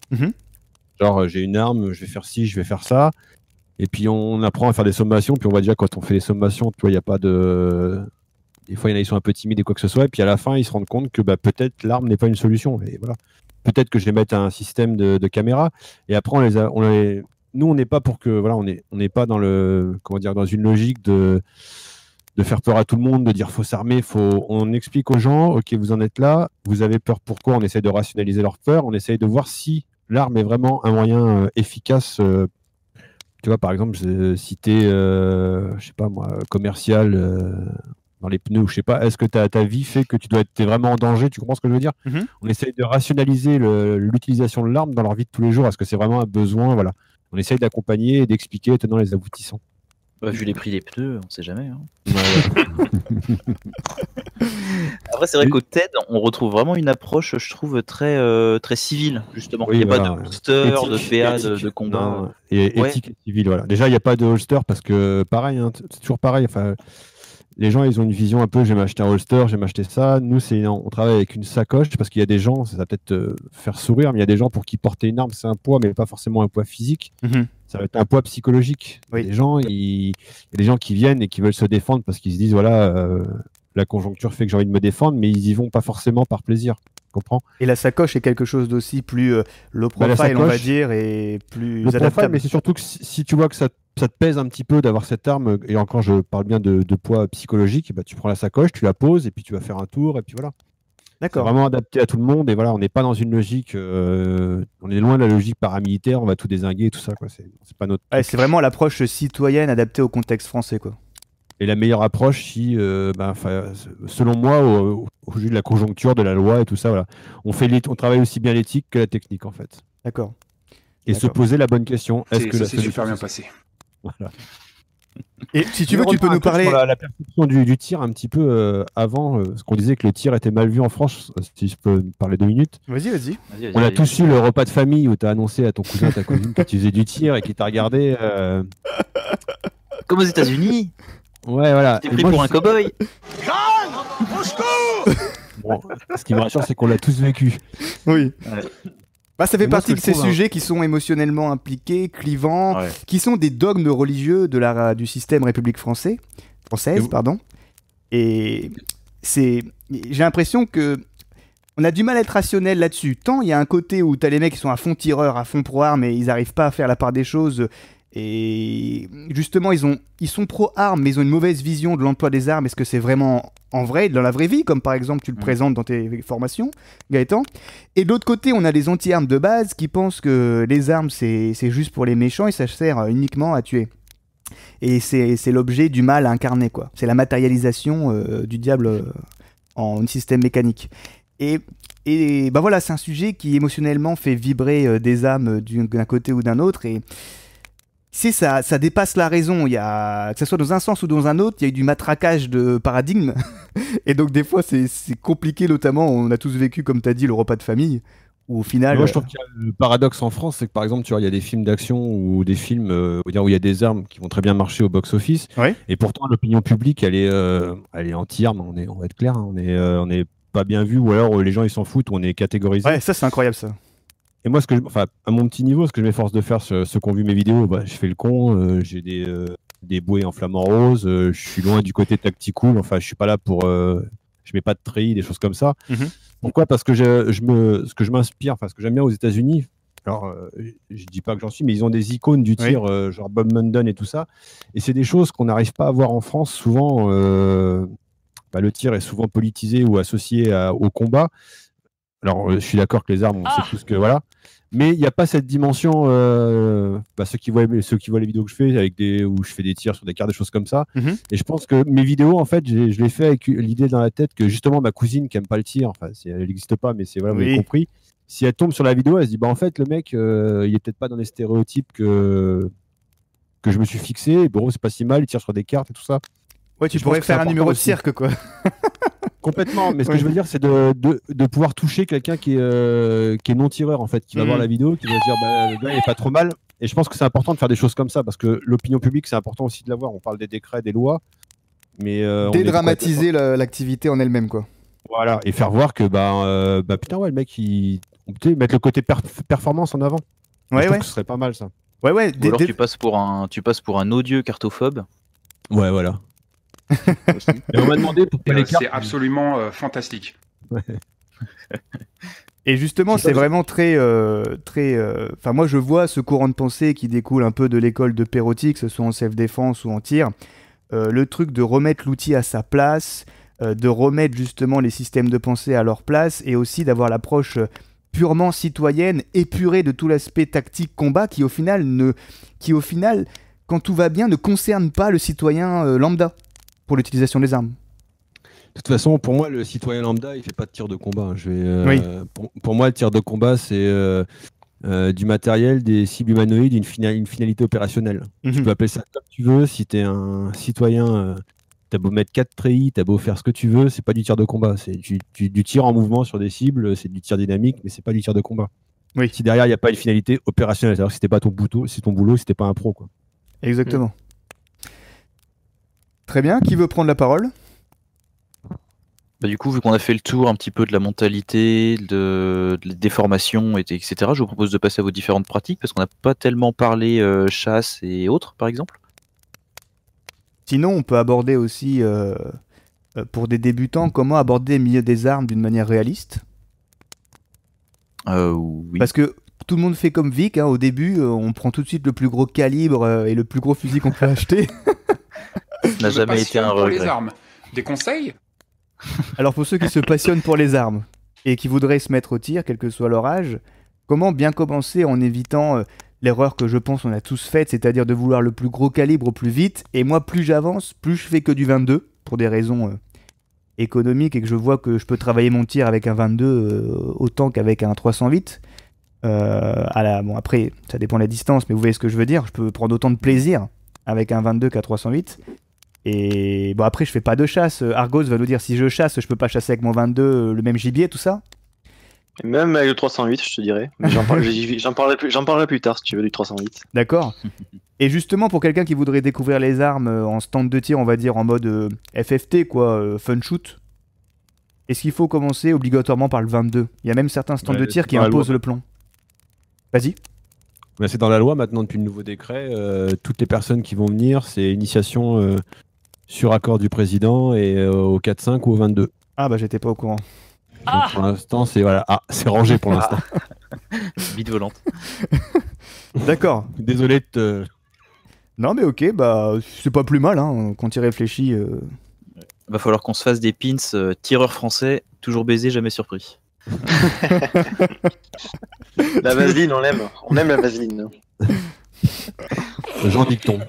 Genre, j'ai une arme, je vais faire ci, je vais faire ça. Et puis, on apprend à faire des sommations. Puis, on voit déjà, quand on fait les sommations, tu vois, il n'y a pas de des fois, il y en a qui sont un peu timides et quoi que ce soit. Et puis à la fin, ils se rendent compte que peut-être l'arme n'est pas une solution. Et voilà. Peut-être que je vais mettre un système de caméra. Et après, nous, on n'est pas pour que. Voilà, on n'est pas dans dans une logique de faire peur à tout le monde, de dire faut s'armer, on explique aux gens, ok, vous en êtes là, vous avez peur pourquoi, on essaie de rationaliser leur peur, on essaie de voir si l'arme est vraiment un moyen efficace. Tu vois, par exemple, si tu es, je sais pas moi, commercial dans les pneus, ou je sais pas, est-ce que ta vie fait que t'es vraiment en danger, tu comprends ce que je veux dire? On essaye de rationaliser l'utilisation de l'arme dans leur vie de tous les jours, est-ce que c'est vraiment un besoin, voilà. On essaye d'accompagner et d'expliquer tenant les aboutissants. Vu les prix des pneus, on sait jamais. Hein. Ouais. Après, c'est vrai qu'au TED, on retrouve vraiment une approche, je trouve, très, très civile, justement. Oui, il n'y a voilà, pas de holster, de PA, de combat. Non, et éthique et civile, voilà. Déjà, il n'y a pas de holster parce que, pareil, hein, c'est toujours pareil. Enfin, les gens, ils ont une vision un peu, j'ai m'acheter un holster, j'ai m'acheter ça. Nous, on travaille avec une sacoche parce qu'il y a des gens, ça va peut-être faire sourire, mais il y a des gens pour qui porter une arme, c'est un poids, mais pas forcément un poids physique. Ça va être un poids psychologique. Oui. Il y a des gens qui viennent et qui veulent se défendre parce qu'ils se disent, voilà, la conjoncture fait que j'ai envie de me défendre, mais ils y vont pas forcément par plaisir. Tu comprends? Et la sacoche est quelque chose d'aussi plus low profile, sacoche, on va dire, et plus le profile, adaptable. mais c'est surtout que si tu vois que ça te pèse un petit peu d'avoir cette arme, et encore je parle bien de poids psychologique, et bah, tu prends la sacoche, tu la poses, et puis tu vas faire un tour, et puis voilà. C'est D'accord. vraiment adapté à tout le monde, et voilà, on n'est pas dans une logique, on est loin de la logique paramilitaire, on va tout dézinguer, tout ça, quoi. C'est pas notre Ouais, truc. c'est vraiment l'approche citoyenne adaptée au contexte français, quoi. Et la meilleure approche, selon moi, au vu de la conjoncture, de la loi et tout ça, voilà. On travaille aussi bien l'éthique que la technique, en fait. D'accord. Et se D'accord. poser la bonne question. Est-ce que Ça la s'est solution, super bien c'est ça? passé. Voilà. Et si tu veux, tu peux nous parler. Sur la perception du tir un petit peu avant, parce qu'on disait que le tir était mal vu en France, si je peux parler 2 minutes. Vas-y. Vas-y, On a vas-y. tous eu le repas de famille où tu as annoncé à ton cousin, ta cousine que tu faisais du tir et qui t'a regardé. Comme aux États-Unis, Ouais, voilà. t'es Et pris moi, pour un cow-boy. Bon, ce qui me rassure, c'est qu'on l'a tous vécu. Oui. Ouais. Bah, ça fait Et moi, partie ce de que ces je trouve, sujets qui sont émotionnellement impliqués, clivants, Ouais. qui sont des dogmes religieux du système République française, pardon. Et j'ai l'impression que on a du mal à être rationnel là-dessus. Tant il y a un côté où t'as les mecs qui sont à fond tireurs, à fond pro armes, et ils arrivent pas à faire la part des choses. Et justement, ils sont pro-armes, mais ils ont une mauvaise vision de l'emploi des armes. Est-ce que c'est vraiment en vrai, dans la vraie vie, comme par exemple tu le présentes dans tes formations, Gaëtan? Et de l'autre côté, on a des anti-armes de base qui pensent que les armes, c'est juste pour les méchants et ça sert uniquement à tuer. Et c'est l'objet du mal à incarner, quoi. C'est la matérialisation du diable en système mécanique. Et bah voilà, c'est un sujet qui émotionnellement fait vibrer des âmes d'un côté ou d'un autre. Et ça dépasse la raison. Il y a, que ce soit dans un sens ou dans un autre, il y a eu du matraquage de paradigme. Et donc des fois, c'est compliqué, notamment, on a tous vécu, comme tu as dit, le repas de famille, où au final... Moi, je trouve qu'il y a le paradoxe en France, c'est que par exemple, tu vois, il y a des films d'action ou des films où il y a des armes qui vont très bien marcher au box-office. Ouais. Et pourtant, l'opinion publique, elle est anti-armes. On va être clair, hein, on est pas bien vu, ou alors les gens ils s'en foutent, ou on est catégorisé. Ouais, ça c'est incroyable ça. Et moi, à mon petit niveau, ce que je m'efforce de faire, ceux qui ont vu mes vidéos, bah, je fais le con, j'ai des bouées en flamant rose, je suis loin du côté tactical, enfin, je suis pas là pour. Je mets pas de treillis, des choses comme ça. Pourquoi? Parce que ce que je m'inspire, enfin, ce que j'aime bien aux États-Unis, alors, je dis pas que j'en suis, mais ils ont des icônes du tir, genre Bob Mundon et tout ça. Et c'est des choses qu'on n'arrive pas à voir en France. Souvent, le tir est souvent politisé ou associé au combat. Alors, je suis d'accord que les armes, on sait tous que voilà. Mais il n'y a pas cette dimension. Ceux qui voient les vidéos que je fais, où je fais des tirs sur des cartes, des choses comme ça. Et je pense que mes vidéos, en fait, je les fais avec l'idée dans la tête que justement ma cousine qui aime pas le tir, enfin, elle n'existe pas, mais c'est voilà, vous avez compris. Si elle tombe sur la vidéo, elle se dit, bah en fait, le mec, il est peut-être pas dans les stéréotypes que je me suis fixé. Et bon, c'est pas si mal, il tire sur des cartes et tout ça. Ouais, tu pourrais faire un numéro de cirque, quoi. Complètement, mais ce que je veux dire, c'est de pouvoir toucher quelqu'un qui est non-tireur, en fait, qui va voir la vidéo, qui va se dire, bah, le gars, il est pas trop mal. Et je pense que c'est important de faire des choses comme ça, parce que l'opinion publique, c'est important aussi de l'avoir. On parle des décrets, des lois, mais... dédramatiser l'activité en elle-même, quoi. Voilà, et faire voir que, putain, ouais, le mec, mettre le côté performance en avant. Je trouve que ce serait pas mal, ça. Ouais. Ou alors tu passes pour un odieux cartophobe. Ouais, voilà. Et on m'a demandé pourquoi les cartes. C'est absolument fantastique. Et justement, c'est vraiment très... Enfin, moi, je vois ce courant de pensée qui découle un peu de l'école de Perotti, que ce soit en self-défense ou en tir. Le truc de remettre l'outil à sa place, de remettre justement les systèmes de pensée à leur place, et aussi d'avoir l'approche purement citoyenne, épurée de tout l'aspect tactique combat, qui au final, quand tout va bien, ne concerne pas le citoyen lambda pour l'utilisation des armes. De toute façon, pour moi, le citoyen lambda, il fait pas de tir de combat. Pour moi, le tir de combat, c'est du matériel, des cibles humanoïdes, une finalité opérationnelle. Tu peux appeler ça comme tu veux. Si tu es un citoyen, t'as beau mettre 4 treillis, t'as beau faire ce que tu veux, c'est pas du tir de combat. C'est du tir en mouvement sur des cibles, c'est du tir dynamique, mais c'est pas du tir de combat. Oui. Si derrière, il n'y a pas une finalité opérationnelle, c'est-à-dire que c'était pas ton boulot, c'était pas un pro, quoi. Exactement. Très bien, qui veut prendre la parole ? Bah, du coup, vu qu'on a fait le tour un petit peu de la mentalité, des formations, etc., je vous propose de passer à vos différentes pratiques, parce qu'on n'a pas tellement parlé chasse et autres, par exemple. Sinon, on peut aborder aussi, pour des débutants, comment aborder le milieu des armes d'une manière réaliste. Oui. Parce que tout le monde fait comme Vic, hein, au début, on prend tout de suite le plus gros calibre et le plus gros fusil qu'on peut acheter. Ça n'a jamais été un pour les regret. armes. Des conseils ? Alors pour ceux qui se passionnent pour les armes et qui voudraient se mettre au tir, quel que soit leur âge, comment bien commencer en évitant l'erreur que je pense on a tous faite, c'est-à-dire de vouloir le plus gros calibre au plus vite, et moi plus j'avance, plus je fais que du 22, pour des raisons économiques, et que je vois que je peux travailler mon tir avec un 22 autant qu'avec un 308. Bon après, ça dépend de la distance, mais vous voyez ce que je veux dire, je peux prendre autant de plaisir avec un 22 qu'un 308. Et bon, après, je fais pas de chasse. Argos va nous dire, si je chasse, je peux pas chasser avec mon 22 le même gibier, tout ça. Et même avec le 308, je te dirais. Mais j'en parlerai plus tard si tu veux du 308. D'accord. Et justement, pour quelqu'un qui voudrait découvrir les armes en stand de tir, on va dire en mode FFT, quoi, fun shoot, est-ce qu'il faut commencer obligatoirement par le 22 ? Il y a même certains stands de tir qui imposent le plan. Vas-y. Ben, c'est dans la loi maintenant depuis le nouveau décret. Toutes les personnes qui vont venir, c'est initiation sur accord du président et au 4-5 ou au 22. Ah bah j'étais pas au courant. Donc, pour l'instant, c'est voilà. Ah, c'est rangé pour l'instant. Bite volante. D'accord. Désolé de te... Non mais ok, bah c'est pas plus mal hein, quand tu y réfléchis. Va falloir qu'on se fasse des pins tireur français, toujours baisé, jamais surpris. La vaseline, on aime la vaseline. Jean Dicton.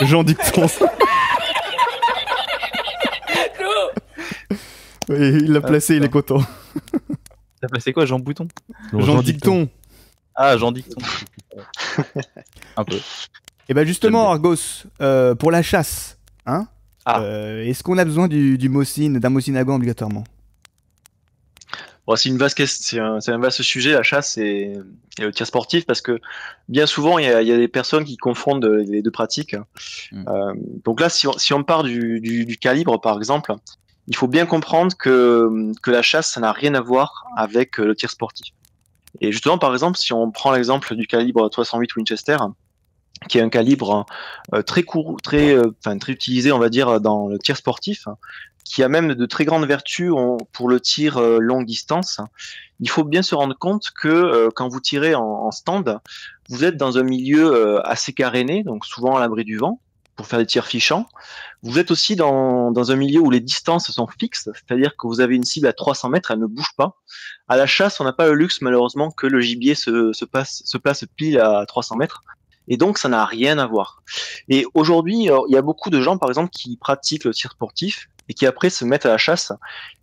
Jean Dicton. Oui, il l'a placé, il est content. T'as placé quoi, Jean Bouton? Non, Jean Dicton. Ah, Jean Dicton. Un peu. Et bah justement, Argos, pour la chasse, hein, est-ce qu'on a besoin d'un Mosin Nagant obligatoirement? Bon, c'est un vaste sujet, la chasse et le tir sportif, parce que bien souvent, il y a des personnes qui confondent les deux pratiques. Donc là, si on part du calibre, par exemple, il faut bien comprendre que la chasse, ça n'a rien à voir avec le tir sportif. Et justement, par exemple, si on prend l'exemple du calibre 308 Winchester, qui est un calibre très court, très utilisé, on va dire, dans le tir sportif, qui a même de très grandes vertus pour le tir longue distance. Il faut bien se rendre compte que quand vous tirez en stand, vous êtes dans un milieu assez caréné, donc souvent à l'abri du vent, pour faire des tirs fichants. Vous êtes aussi dans un milieu où les distances sont fixes, c'est-à-dire que vous avez une cible à 300 mètres, elle ne bouge pas. À la chasse, on n'a pas le luxe, malheureusement, que le gibier se place pile à 300 mètres. Et donc, ça n'a rien à voir. Et aujourd'hui, il y a beaucoup de gens, par exemple, qui pratiquent le tir sportif et qui après se mettent à la chasse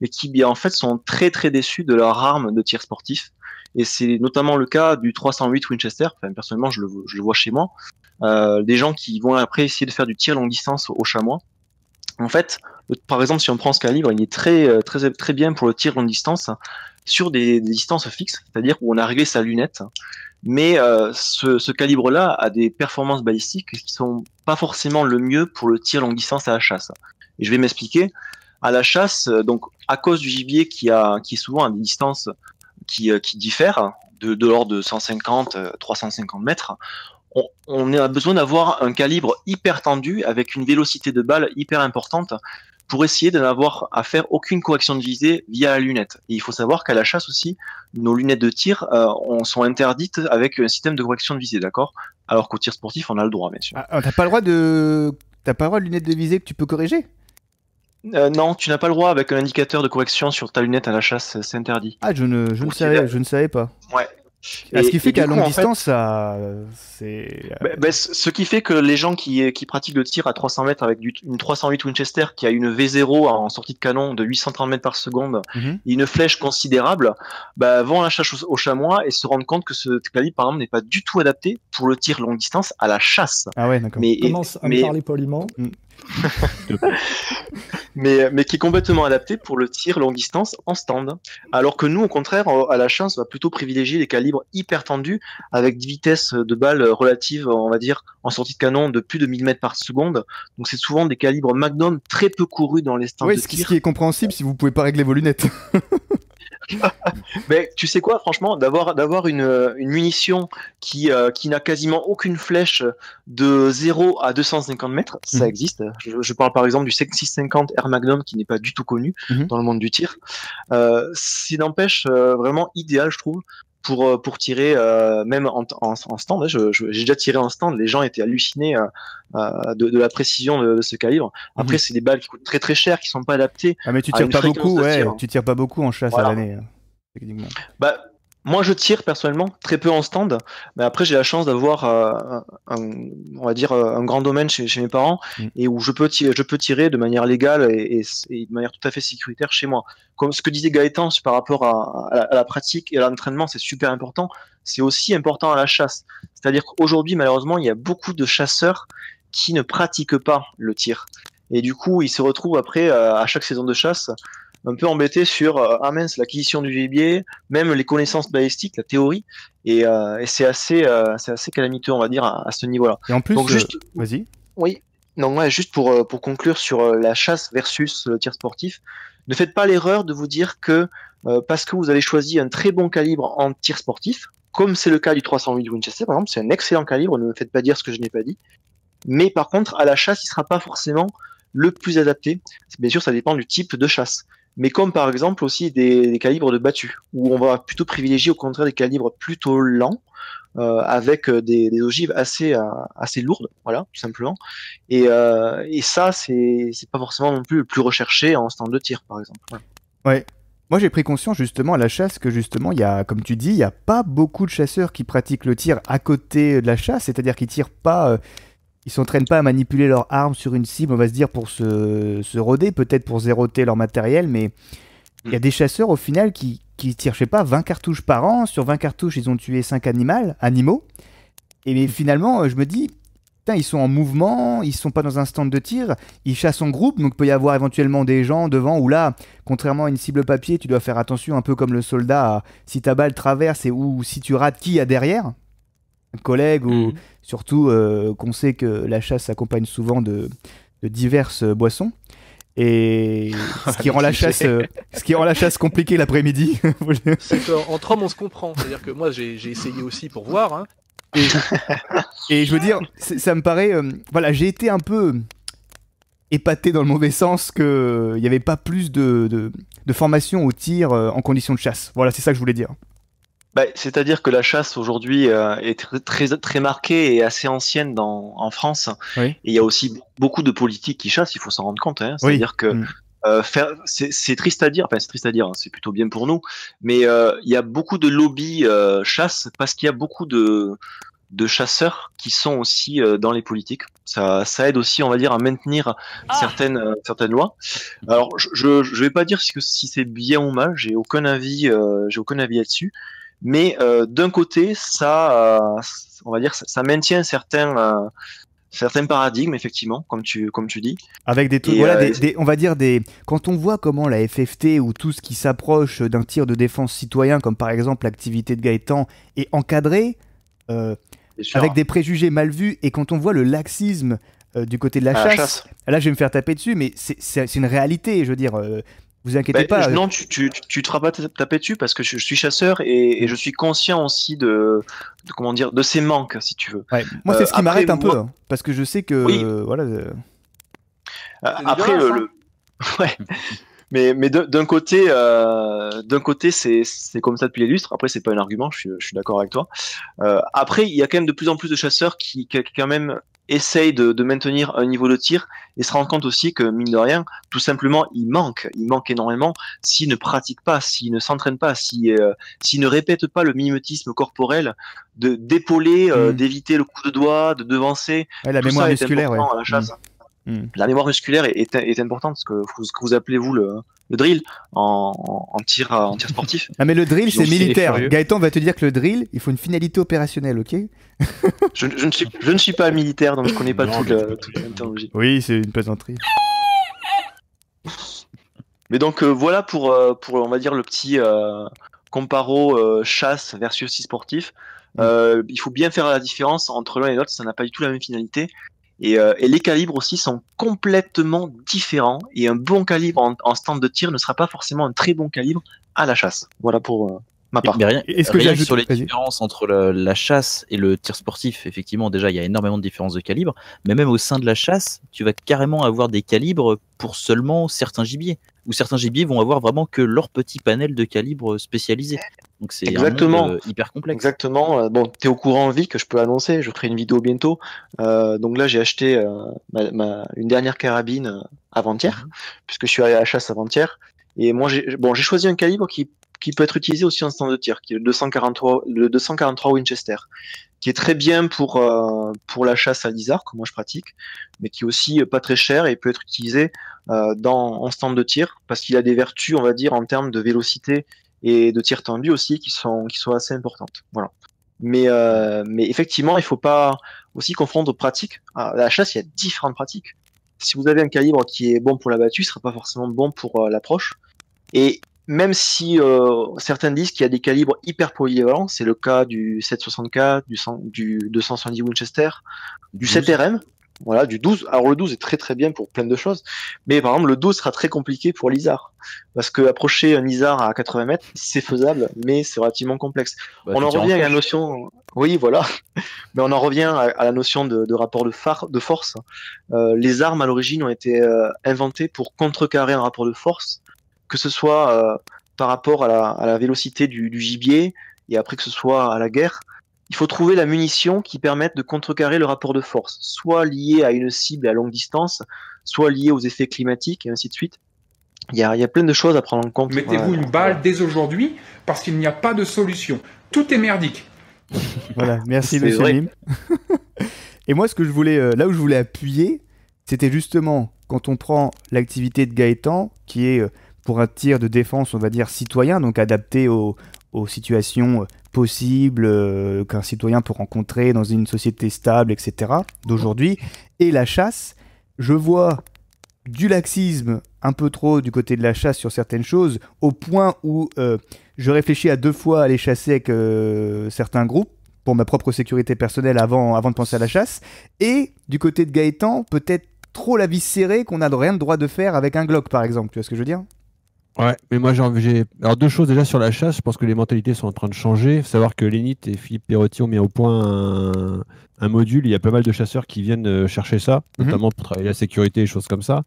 et qui, en fait, sont très très déçus de leur arme de tir sportif. Et c'est notamment le cas du 308 Winchester. Enfin, personnellement, je le vois chez moi. Des gens qui vont après essayer de faire du tir longue distance au chamois. En fait, par exemple, si on prend ce calibre, il est très très très bien pour le tir longue distance sur des distances fixes, c'est-à-dire où on a réglé sa lunette. Mais ce calibre-là a des performances balistiques qui sont pas forcément le mieux pour le tir longue distance à la chasse. Et je vais m'expliquer. À la chasse, donc à cause du gibier qui est souvent à des distances qui diffèrent de l'ordre de 150, 350 mètres, on a besoin d'avoir un calibre hyper tendu avec une vélocité de balle hyper importante pour essayer de n'avoir à faire aucune correction de visée via la lunette. Et il faut savoir qu'à la chasse aussi, nos lunettes de tir sont interdites avec un système de correction de visée, d'accord? Alors qu'au tir sportif, on a le droit, bien sûr. Ah, t'as pas le droit de lunettes de visée que tu peux corriger? Non, tu n'as pas le droit avec un indicateur de correction sur ta lunette à la chasse, c'est interdit. Ah, je ne savais pas. Ouais. Ce qui fait qu'à longue en fait, distance, ça, c'est. ce qui fait que les gens qui pratiquent le tir à 300 mètres avec une 308 Winchester qui a une V0 en sortie de canon de 830 mètres par seconde Mhm. et une flèche considérable, vont à la chasse au chamois et se rendent compte que ce calibre, par exemple, n'est pas du tout adapté pour le tir longue distance à la chasse. Ah ouais, d'accord. Commence à me parler poliment. mais qui est complètement adapté pour le tir longue distance en stand. Alors que nous, au contraire, à la chasse, on va plutôt privilégier les calibres hyper tendus avec des vitesses de balles relatives, on va dire, en sortie de canon de plus de 1000 mètres par seconde. Donc c'est souvent des calibres Magnum très peu courus dans les stands Oui, de ce tir. qui est compréhensible si vous pouvez pas régler vos lunettes. Mais tu sais quoi, franchement, d'avoir une munition qui n'a quasiment aucune flèche de 0 à 250 mètres, ça Mhm. existe. Je parle par exemple du 650 Air Magnum qui n'est pas du tout connu Mhm. dans le monde du tir. C'est n'empêche vraiment idéal, je trouve, pour tirer même en stand. J'ai déjà tiré en stand, les gens étaient hallucinés de la précision de ce calibre. Après, c'est des balles qui coûtent très très cher, qui sont pas adaptées. Ah, mais tu à tires une pas fréquence beaucoup, de ouais. tir. Tu tires pas beaucoup en chasse Voilà. à l'année, techniquement. Moi, je tire personnellement très peu en stand, mais après j'ai la chance d'avoir on va dire un grand domaine chez mes parents et où je peux tirer de manière légale et de manière tout à fait sécuritaire chez moi. Comme ce que disait Gaëtan par rapport à la pratique et à l'entraînement, c'est super important. C'est aussi important à la chasse. C'est-à-dire qu'aujourd'hui, malheureusement, il y a beaucoup de chasseurs qui ne pratiquent pas le tir. Et du coup, ils se retrouvent après, à chaque saison de chasse, un peu embêtés sur ah mince, l'acquisition du gibier, même les connaissances balistiques, la théorie, et c'est assez calamiteux, on va dire, à ce niveau-là. Et en plus, Donc juste, vas-y. oui, non, ouais, juste pour conclure sur la chasse versus le tir sportif, ne faites pas l'erreur de vous dire que parce que vous avez choisi un très bon calibre en tir sportif, comme c'est le cas du 308 Winchester, par exemple, c'est un excellent calibre, ne me faites pas dire ce que je n'ai pas dit, mais par contre, à la chasse, il sera pas forcément le plus adapté. Bien sûr, ça dépend du type de chasse. Mais comme par exemple aussi des calibres de battu, où on va plutôt privilégier au contraire des calibres plutôt lents, avec des ogives assez lourdes, voilà, tout simplement. Et ça, c'est pas forcément non plus le plus recherché en stand de tir, par exemple. Voilà. Ouais. Moi, j'ai pris conscience justement à la chasse que justement, il y a, comme tu dis, il n'y a pas beaucoup de chasseurs qui pratiquent le tir à côté de la chasse, c'est-à-dire qu'ils tirent pas. Ils s'entraînent pas à manipuler leurs armes sur une cible, on va se dire, pour se roder, peut-être pour zéroter leur matériel, mais il y a des chasseurs au final qui tirent, je sais pas, 20 cartouches par an. Sur 20 cartouches, ils ont tué 5 animaux. Et mais finalement, je me dis, putain, ils sont en mouvement, ils sont pas dans un stand de tir, ils chassent en groupe, donc il peut y avoir éventuellement des gens devant, où là, contrairement à une cible papier, tu dois faire attention, un peu comme le soldat, si ta balle traverse ou si tu rates, qui y a derrière, un collègue ou surtout qu'on sait que la chasse s'accompagne souvent de diverses boissons et ce qui rend la chasse compliquée l'après-midi. C'est qu'entre hommes on se comprend, c'est-à-dire que moi j'ai essayé aussi pour voir hein. Et je veux dire, ça me paraît voilà, j'ai été un peu épaté dans le mauvais sens qu'il n'y avait pas plus de formation au tir en conditions de chasse. Voilà, c'est ça que je voulais dire. C'est-à-dire que la chasse aujourd'hui est très marquée et assez ancienne en France. Oui. Et il y a aussi beaucoup de politiques qui chassent, il faut s'en rendre compte. Hein. C'est-à-dire que c'est triste à dire, enfin c'est triste à dire, hein, c'est plutôt bien pour nous, mais il y a beaucoup de lobbies chasse parce qu'il y a beaucoup de chasseurs qui sont aussi dans les politiques. Ça aide aussi, on va dire, à maintenir certaines lois. Alors je vais pas dire si c'est bien ou mal, j'ai aucun avis là-dessus. Mais d'un côté, on va dire, ça maintient certains paradigmes, effectivement, comme tu dis. Avec des trucs, voilà, on va dire quand on voit comment la FFT ou tout ce qui s'approche d'un tir de défense citoyen, comme par exemple l'activité de Gaëtan, est encadré, avec des préjugés mal vus, et quand on voit le laxisme du côté de la chasse, là je vais me faire taper dessus, mais c'est une réalité, je veux dire. Vous inquiétez pas. Non, tu te feras pas taper dessus parce que je suis chasseur et je suis conscient aussi de comment dire, de ses manques, si tu veux. Ouais. Moi, c'est ce qui m'arrête un peu, moi... hein, parce que je sais que Oui. Voilà. Après ouais. Mais d'un côté, c'est comme ça depuis les lustres. Après, c'est pas un argument. Je suis d'accord avec toi. Après, il y a quand même de plus en plus de chasseurs qui quand même essayent de maintenir un niveau de tir et se rendent compte aussi que mine de rien, tout simplement, il manque énormément s'ils ne pratiquent pas, s'ils ne s'entraînent pas, s'ils ne répètent pas le mimétisme corporel, d'épauler, d'éviter le coup de doigt, de devancer. Ouais, la tout mémoire ça musculaire, est important à la chasse. La mémoire musculaire est importante, ce que vous appelez vous le drill en tir sportif. Ah mais le drill c'est Donc, militaire. furieux. Gaëtan va te dire que le drill, il faut une finalité opérationnelle, ok? Je ne suis pas militaire, donc je connais pas toute la terminologie. Oui, c'est une plaisanterie. Mais donc voilà pour on va dire le petit comparo chasse versus e-sportif. Il faut bien faire la différence entre l'un et l'autre, ça n'a pas du tout la même finalité. Et les calibres aussi sont complètement différents. Et un bon calibre en stand de tir ne sera pas forcément un très bon calibre à la chasse. Voilà pour ma part. Mais rien, Est-ce que rien j'ajoute- sur les vas-y. différences entre la chasse et le tir sportif, effectivement, déjà, il y a énormément de différences de calibre. Mais même au sein de la chasse, tu vas carrément avoir des calibres pour seulement certains gibiers. Ou certains gibiers vont avoir vraiment que leur petit panel de calibres spécialisés. Donc c'est Exactement. un monde hyper complexe. Exactement. Bon, t'es au courant, Vic, que je peux annoncer. Je ferai une vidéo bientôt. Donc là, j'ai acheté une dernière carabine avant-hier, puisque je suis allé à la chasse avant-hier. Et moi, j'ai choisi un calibre qui peut être utilisé aussi en stand de tir, qui est le 243 Winchester, qui est très bien pour la chasse à l'isard, que moi je pratique, mais qui est aussi pas très cher et peut être utilisé en stand de tir, parce qu'il a des vertus, on va dire, en termes de vélocité et de tir tendu aussi, qui sont assez importantes. Voilà. Mais effectivement, il faut pas aussi confondre pratique. À la chasse, il y a différentes pratiques. Si vous avez un calibre qui est bon pour la battue, il sera pas forcément bon pour l'approche. Et même si certains disent qu'il y a des calibres hyper polyvalents, c'est le cas du 764, du 270 Winchester, du 7RM, voilà, du 12. Alors le 12 est très très bien pour plein de choses, mais par exemple le 12 sera très compliqué pour l'ISAR, parce que approcher un ISAR à 80 mètres, c'est faisable, mais c'est relativement complexe. Bah, On tu en tires en revient à la flèche. notion, oui voilà, mais on en revient à la notion de rapport de force. Les armes à l'origine ont été inventées pour contrecarrer un rapport de force, que ce soit par rapport à la vélocité du gibier, et après que ce soit à la guerre. Il faut trouver la munition qui permette de contrecarrer le rapport de force, soit lié à une cible à longue distance, soit lié aux effets climatiques, et ainsi de suite. Il y a plein de choses à prendre en compte. Mettez-vous une balle dès aujourd'hui, parce qu'il n'y a pas de solution. Tout est merdique. Voilà, merci C'est monsieur vrai. Mime. Et moi, ce que je voulais, là où je voulais appuyer, c'était justement quand on prend l'activité de Gaëtan, qui est pour un tir de défense, on va dire citoyen, donc adapté aux situations possibles qu'un citoyen peut rencontrer dans une société stable, etc., d'aujourd'hui, et la chasse, je vois du laxisme un peu trop du côté de la chasse sur certaines choses, au point où je réfléchis à 2 fois à aller chasser avec certains groupes, pour ma propre sécurité personnelle avant de penser à la chasse, et du côté de Gaëtan, peut-être trop la vis serrée qu'on n'a rien le droit de faire avec un Glock, par exemple, tu vois ce que je veux dire? Ouais, mais moi j'ai. Alors, 2 choses déjà sur la chasse, je pense que les mentalités sont en train de changer. Faut savoir que Lénit et Philippe Perotti ont mis au point un module. Il y a pas mal de chasseurs qui viennent chercher ça, notamment pour travailler la sécurité et choses comme ça.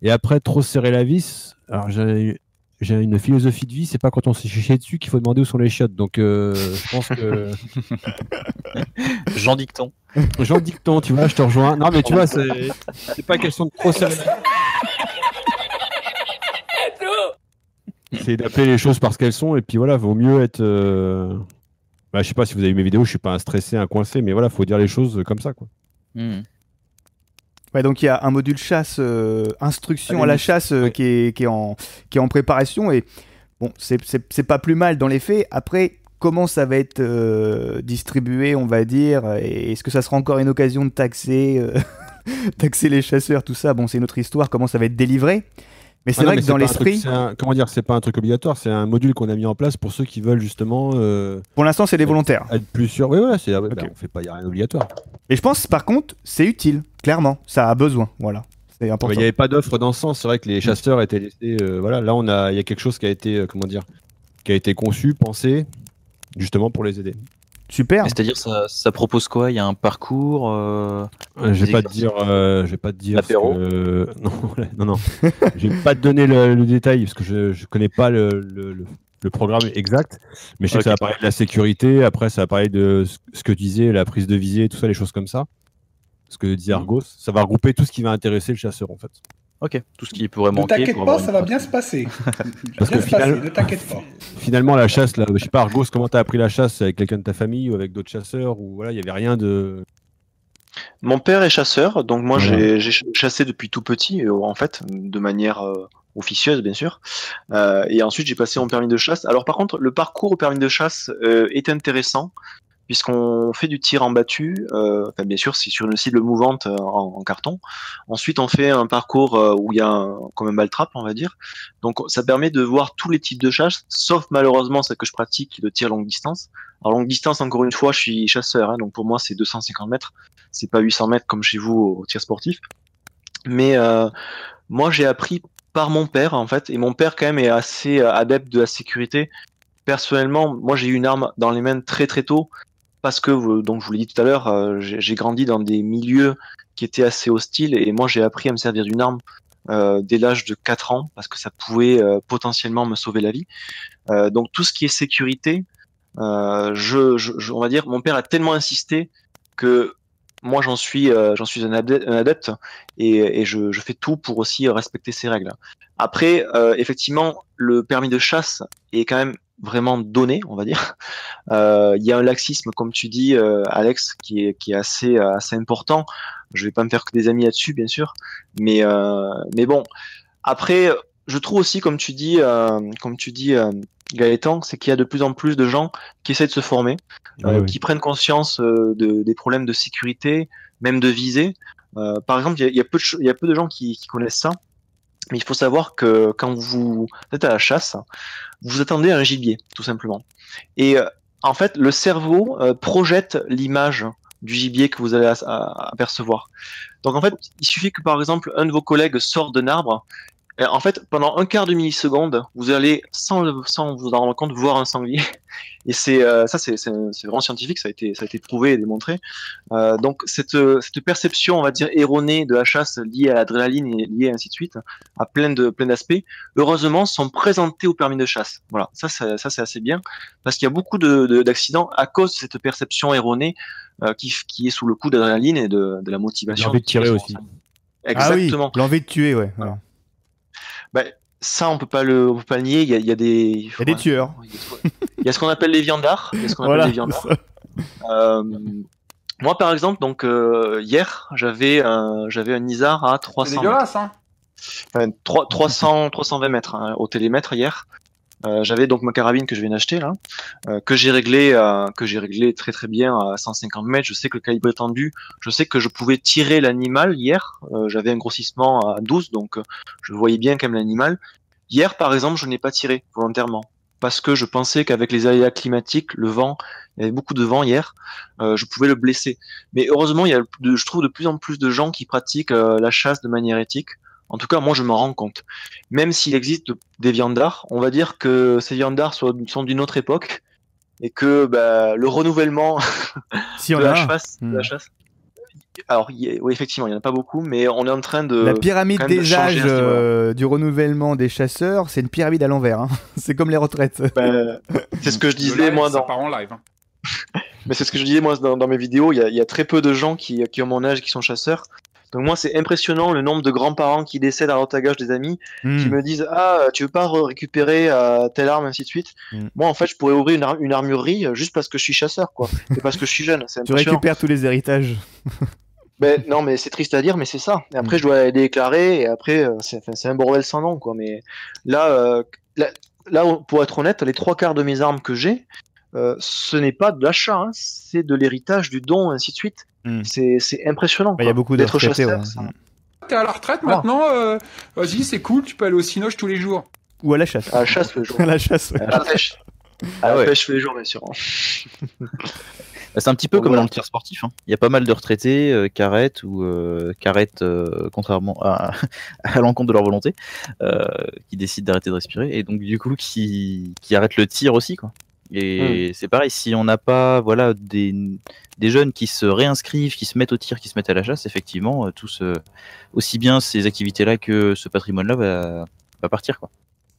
Et après, trop serrer la vis. Alors, j'ai une philosophie de vie, c'est pas quand on s'est chiché dessus qu'il faut demander où sont les chiottes. Donc, je pense que. Jean Dicton. Jean Dicton, tu vois, je te rejoins. Non, mais tu vois, c'est pas question de trop serrer la vis. C'est d'appeler les choses par ce qu'elles sont, et puis voilà, vaut mieux être. Bah, je sais pas si vous avez vu mes vidéos, je suis pas un stressé, un coincé, mais voilà, faut dire les choses comme ça, quoi. Ouais, donc il y a un module chasse, instruction à la chasse oui. qui est en préparation, et bon, c'est pas plus mal dans les faits. Après, comment ça va être distribué, on va dire, et est-ce que ça sera encore une occasion de taxer, taxer les chasseurs, tout ça, bon, c'est une autre histoire, comment ça va être délivré. Mais c'est vrai que dans l'esprit, comment dire, c'est pas un truc obligatoire, c'est un module qu'on a mis en place pour ceux qui veulent justement pour l'instant, c'est des volontaires. être plus sûr. Oui, voilà, Ok. on fait pas, y a rien d'obligatoire. Et je pense, par contre, c'est utile, clairement, ça a besoin, voilà. C'est important. Il n'y avait pas d'offre dans ce sens. C'est vrai que les chasseurs étaient laissés. Voilà, là, il y a quelque chose qui a été, qui a été conçu, pensé, justement pour les aider. Super. C'est-à-dire, ça propose quoi? Il y a un parcours Je vais pas te dire. L'apéro. Non. Je vais pas te donner le détail parce que je connais pas le programme exact, mais je sais que ça va parler de la sécurité. Après, ça va parler de ce que tu disais, la prise de visée, tout ça, les choses comme ça. Ce que disait Argos, ça va regrouper tout ce qui va intéresser le chasseur en fait. Ok, tout ce qui pourrait Ne manquer. t'inquiète pas, ça va bien se passer. Parce que Ne t'inquiète pas. Finalement, la chasse, là, je sais pas, Argos, comment t'as appris la chasse avec quelqu'un de ta famille ou avec d'autres chasseurs ou voilà, il y avait rien de. Mon père est chasseur, donc moi Voilà. j'ai chassé depuis tout petit, en fait, de manière officieuse bien sûr. Et ensuite j'ai passé mon permis de chasse. Alors par contre, le parcours au permis de chasse est intéressant puisqu'on fait du tir en battu. Enfin, bien sûr, c'est sur une cible mouvante en carton. Ensuite, on fait un parcours où il y a comme un ball-trap, on va dire. Donc ça permet de voir tous les types de chasse, sauf malheureusement celle que je pratique, qui est le tir longue distance. Alors longue distance, encore une fois, je suis chasseur, hein, donc pour moi c'est 250 mètres, c'est pas 800 mètres comme chez vous au tir sportif. Mais moi j'ai appris par mon père en fait, et mon père quand même est assez adepte de la sécurité. Personnellement, moi j'ai eu une arme dans les mains très très tôt parce que, donc je vous l'ai dit tout à l'heure, j'ai grandi dans des milieux qui étaient assez hostiles et moi j'ai appris à me servir d'une arme dès l'âge de 4 ans parce que ça pouvait potentiellement me sauver la vie. Donc tout ce qui est sécurité, on va dire, mon père a tellement insisté que moi j'en suis un adepte et je fais tout pour aussi respecter ces règles. Après, effectivement, le permis de chasse est quand même vraiment donné, on va dire. Il y a un laxisme, comme tu dis, Alex, qui est assez important. Je vais pas me faire que des amis là-dessus, bien sûr, mais bon. Après, je trouve aussi, comme tu dis, Gaëtan, c'est qu'il y a de plus en plus de gens qui essaient de se former, qui prennent conscience des problèmes de sécurité, même de visée. Par exemple, il y a peu de gens qui connaissent ça, mais il faut savoir que quand vous êtes à la chasse, vous attendez un gibier, tout simplement. Et en fait, le cerveau projette l'image du gibier que vous allez apercevoir. Donc en fait, il suffit que par exemple un de vos collègues sorte d'un arbre. En fait, pendant un quart de milliseconde, vous allez, sans vous en rendre compte, voir un sanglier. Et c'est vraiment scientifique, ça a été prouvé et démontré. Donc cette perception, on va dire, erronée de la chasse liée à l'adrénaline et liée ainsi de suite, à plein d'aspects, heureusement, sont présentés au permis de chasse. Voilà, ça c'est assez bien, parce qu'il y a beaucoup d'accidents à cause de cette perception erronée qui est sous le coup d'adrénaline et de la motivation. L'envie de tirer aussi. Exactement. Ah oui, l'envie de tuer, ouais. Voilà. Bah, ça, on peut pas le nier. Il y a des tueurs. Il y a ce qu'on appelle les viandards. Moi, par exemple, donc hier, j'avais un isard à 300 C'est dégueulasse, hein. Enfin, 320 mètres au télémètre hier. J'avais donc ma carabine que je viens d'acheter là, que j'ai réglé très très bien à 150 mètres. Je sais que le calibre est tendu. Je sais que je pouvais tirer l'animal hier. J'avais un grossissement à 12, donc je voyais bien quand même l'animal. Hier, par exemple, je n'ai pas tiré volontairement parce que je pensais qu'avec les aléas climatiques, le vent, il y avait beaucoup de vent hier, je pouvais le blesser. Mais heureusement, je trouve de plus en plus de gens qui pratiquent la chasse de manière éthique. En tout cas, moi, je m'en rends compte. Même s'il existe des viandards, on va dire que ces viandards sont d'une autre époque et que le renouvellement si de la chasse. Alors, oui, effectivement, il n'y en a pas beaucoup, mais on est en train de... La pyramide des âges du renouvellement des chasseurs, c'est une pyramide à l'envers. Hein. C'est comme les retraites. C'est ce que je disais, moi, ça part en live. Hein. Mais c'est ce que je disais, moi, dans mes vidéos. Il y a très peu de gens qui ont mon âge et qui sont chasseurs. Donc moi, c'est impressionnant le nombre de grands-parents qui décèdent à droite à gauche des amis, qui me disent « Ah, tu veux pas récupérer telle arme, ainsi de suite ?» Moi, en fait, je pourrais ouvrir une armurerie juste parce que je suis chasseur, quoi. Et parce que je suis jeune. Tu récupères tous les héritages. Non, mais c'est triste à dire, mais c'est ça. Et après, je dois les déclarer, et après, c'est un bordel sans nom, quoi. Mais là, pour être honnête, les 3/4 de mes armes que j'ai, ce n'est pas de l'achat, hein, c'est de l'héritage, du don, ainsi de suite. C'est impressionnant. Il y a beaucoup d'être chasseur. T'es à la retraite maintenant, vas-y, c'est cool, tu peux aller au cinoche tous les jours. Ou à la chasse. À la chasse tous les jours. À la chasse, ouais. À la pêche. À la pêche tous les jours, bien sûr. C'est un petit peu Donc comme voilà. dans le tir sportif. Hein. Il y a pas mal de retraités qui arrêtent ou qui arrêtent contrairement à l'encontre de leur volonté, qui décident d'arrêter de respirer et donc du coup qui arrêtent le tir aussi, quoi. Et c'est pareil, si on n'a pas voilà des jeunes qui se réinscrivent, qui se mettent au tir, qui se mettent à la chasse, effectivement, aussi bien ces activités-là que ce patrimoine-là va partir, quoi.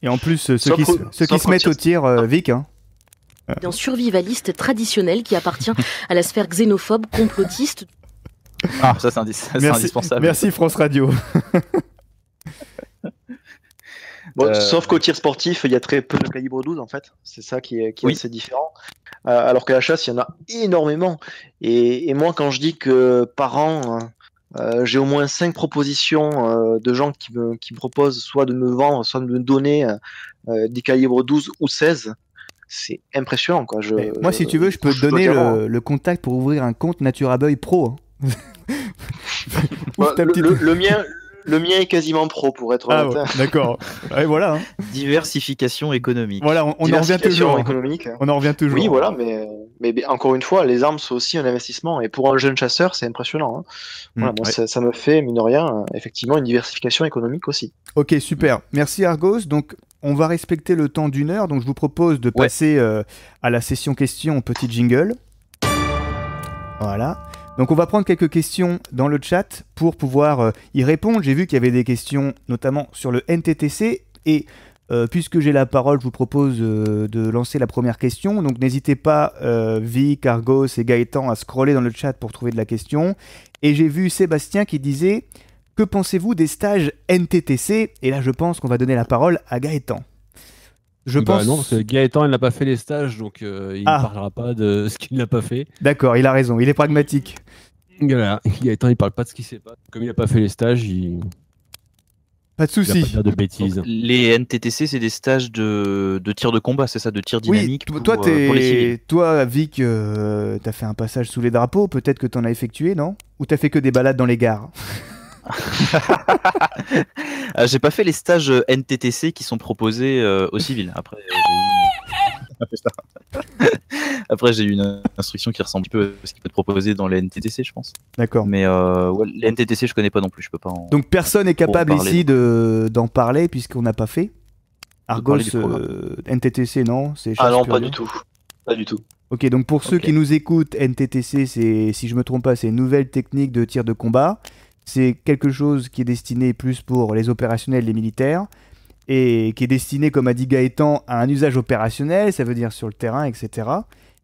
Et en plus, ceux Sauf qui au- se sauf mettent au au tir, Vic, hein. Un survivaliste traditionnel qui appartient à la sphère xénophobe, complotiste. Ça, c'est indispensable. Merci France Radio. Bon, sauf qu'au tir sportif, il y a très peu de calibre 12 en fait. C'est ça qui est Oui. assez différent. Alors qu'à la chasse, il y en a énormément. Et moi, quand je dis que par an, j'ai au moins 5 propositions de gens qui me proposent soit de me vendre, soit de me donner des calibres 12 ou 16, c'est impressionnant, quoi. Moi, si tu veux, je peux te dois donner dire non, hein. le contact pour ouvrir un compte Naturaboy Pro. Hein. Ouvre ta petite- Le mien est quasiment pro, pour être Ah, honnête. ouais, d'accord. Ouais, voilà. Hein. Diversification économique. Voilà, on en revient Diversification toujours. Hein. économique. On en revient toujours. Oui, voilà, mais encore une fois, les armes sont aussi un investissement. Et pour un jeune chasseur, c'est impressionnant. Hein. Voilà, moi, ouais. ça me fait, mine de rien, effectivement, une diversification économique aussi. Ok, super. Merci Argos. Donc, on va respecter le temps d'une heure. Donc, je vous propose de passer à la session questions au petit jingle. Voilà. Donc, on va prendre quelques questions dans le chat pour pouvoir y répondre. J'ai vu qu'il y avait des questions, notamment sur le NTTC. Et puisque j'ai la parole, je vous propose de lancer la première question. Donc, n'hésitez pas, Vic, Argos et Gaëtan, à scroller dans le chat pour trouver de la question. Et j'ai vu Sébastien qui disait... Que pensez-vous des stages NTTC? Et là, je pense qu'on va donner la parole à Gaëtan. Je pense... Non, parce que Gaëtan, il n'a pas fait les stages, donc il ne parlera pas de ce qu'il n'a pas fait. D'accord, il a raison, il est pragmatique. Voilà. Gaëtan, il parle pas de ce qu'il sait pas. Comme il n'a pas fait les stages, Pas de il va pas souci. dire de bêtises. Donc, les NTTC, c'est des stages de tir de combat, c'est ça, de tir dynamique Oui, pour les civils. toi, Vic, t'as fait un passage sous les drapeaux, peut-être que t'en as effectué, non? Ou t'as fait que des balades dans les gares? J'ai pas fait les stages NTTC qui sont proposés aux civils. Après, j'ai eu une instruction qui ressemble un peu à ce qui peut être proposé dans les NTTC, je pense. D'accord. Mais les NTTC, je connais pas non plus. Je peux pas. Donc personne n'est capable parler. ici d'en parler puisqu'on n'a pas fait. Argos, parler du programme. NTTC, non? C'est Ah chasse non, pure pas vie. du tout. Pas du tout. Ok, donc pour ceux Ok. qui nous écoutent, NTTC, c'est, si je me trompe pas, c'est une nouvelle technique de tir de combat. C'est quelque chose qui est destiné plus pour les opérationnels, les militaires, et qui est destiné, comme a dit Gaëtan, à un usage opérationnel, ça veut dire sur le terrain, etc.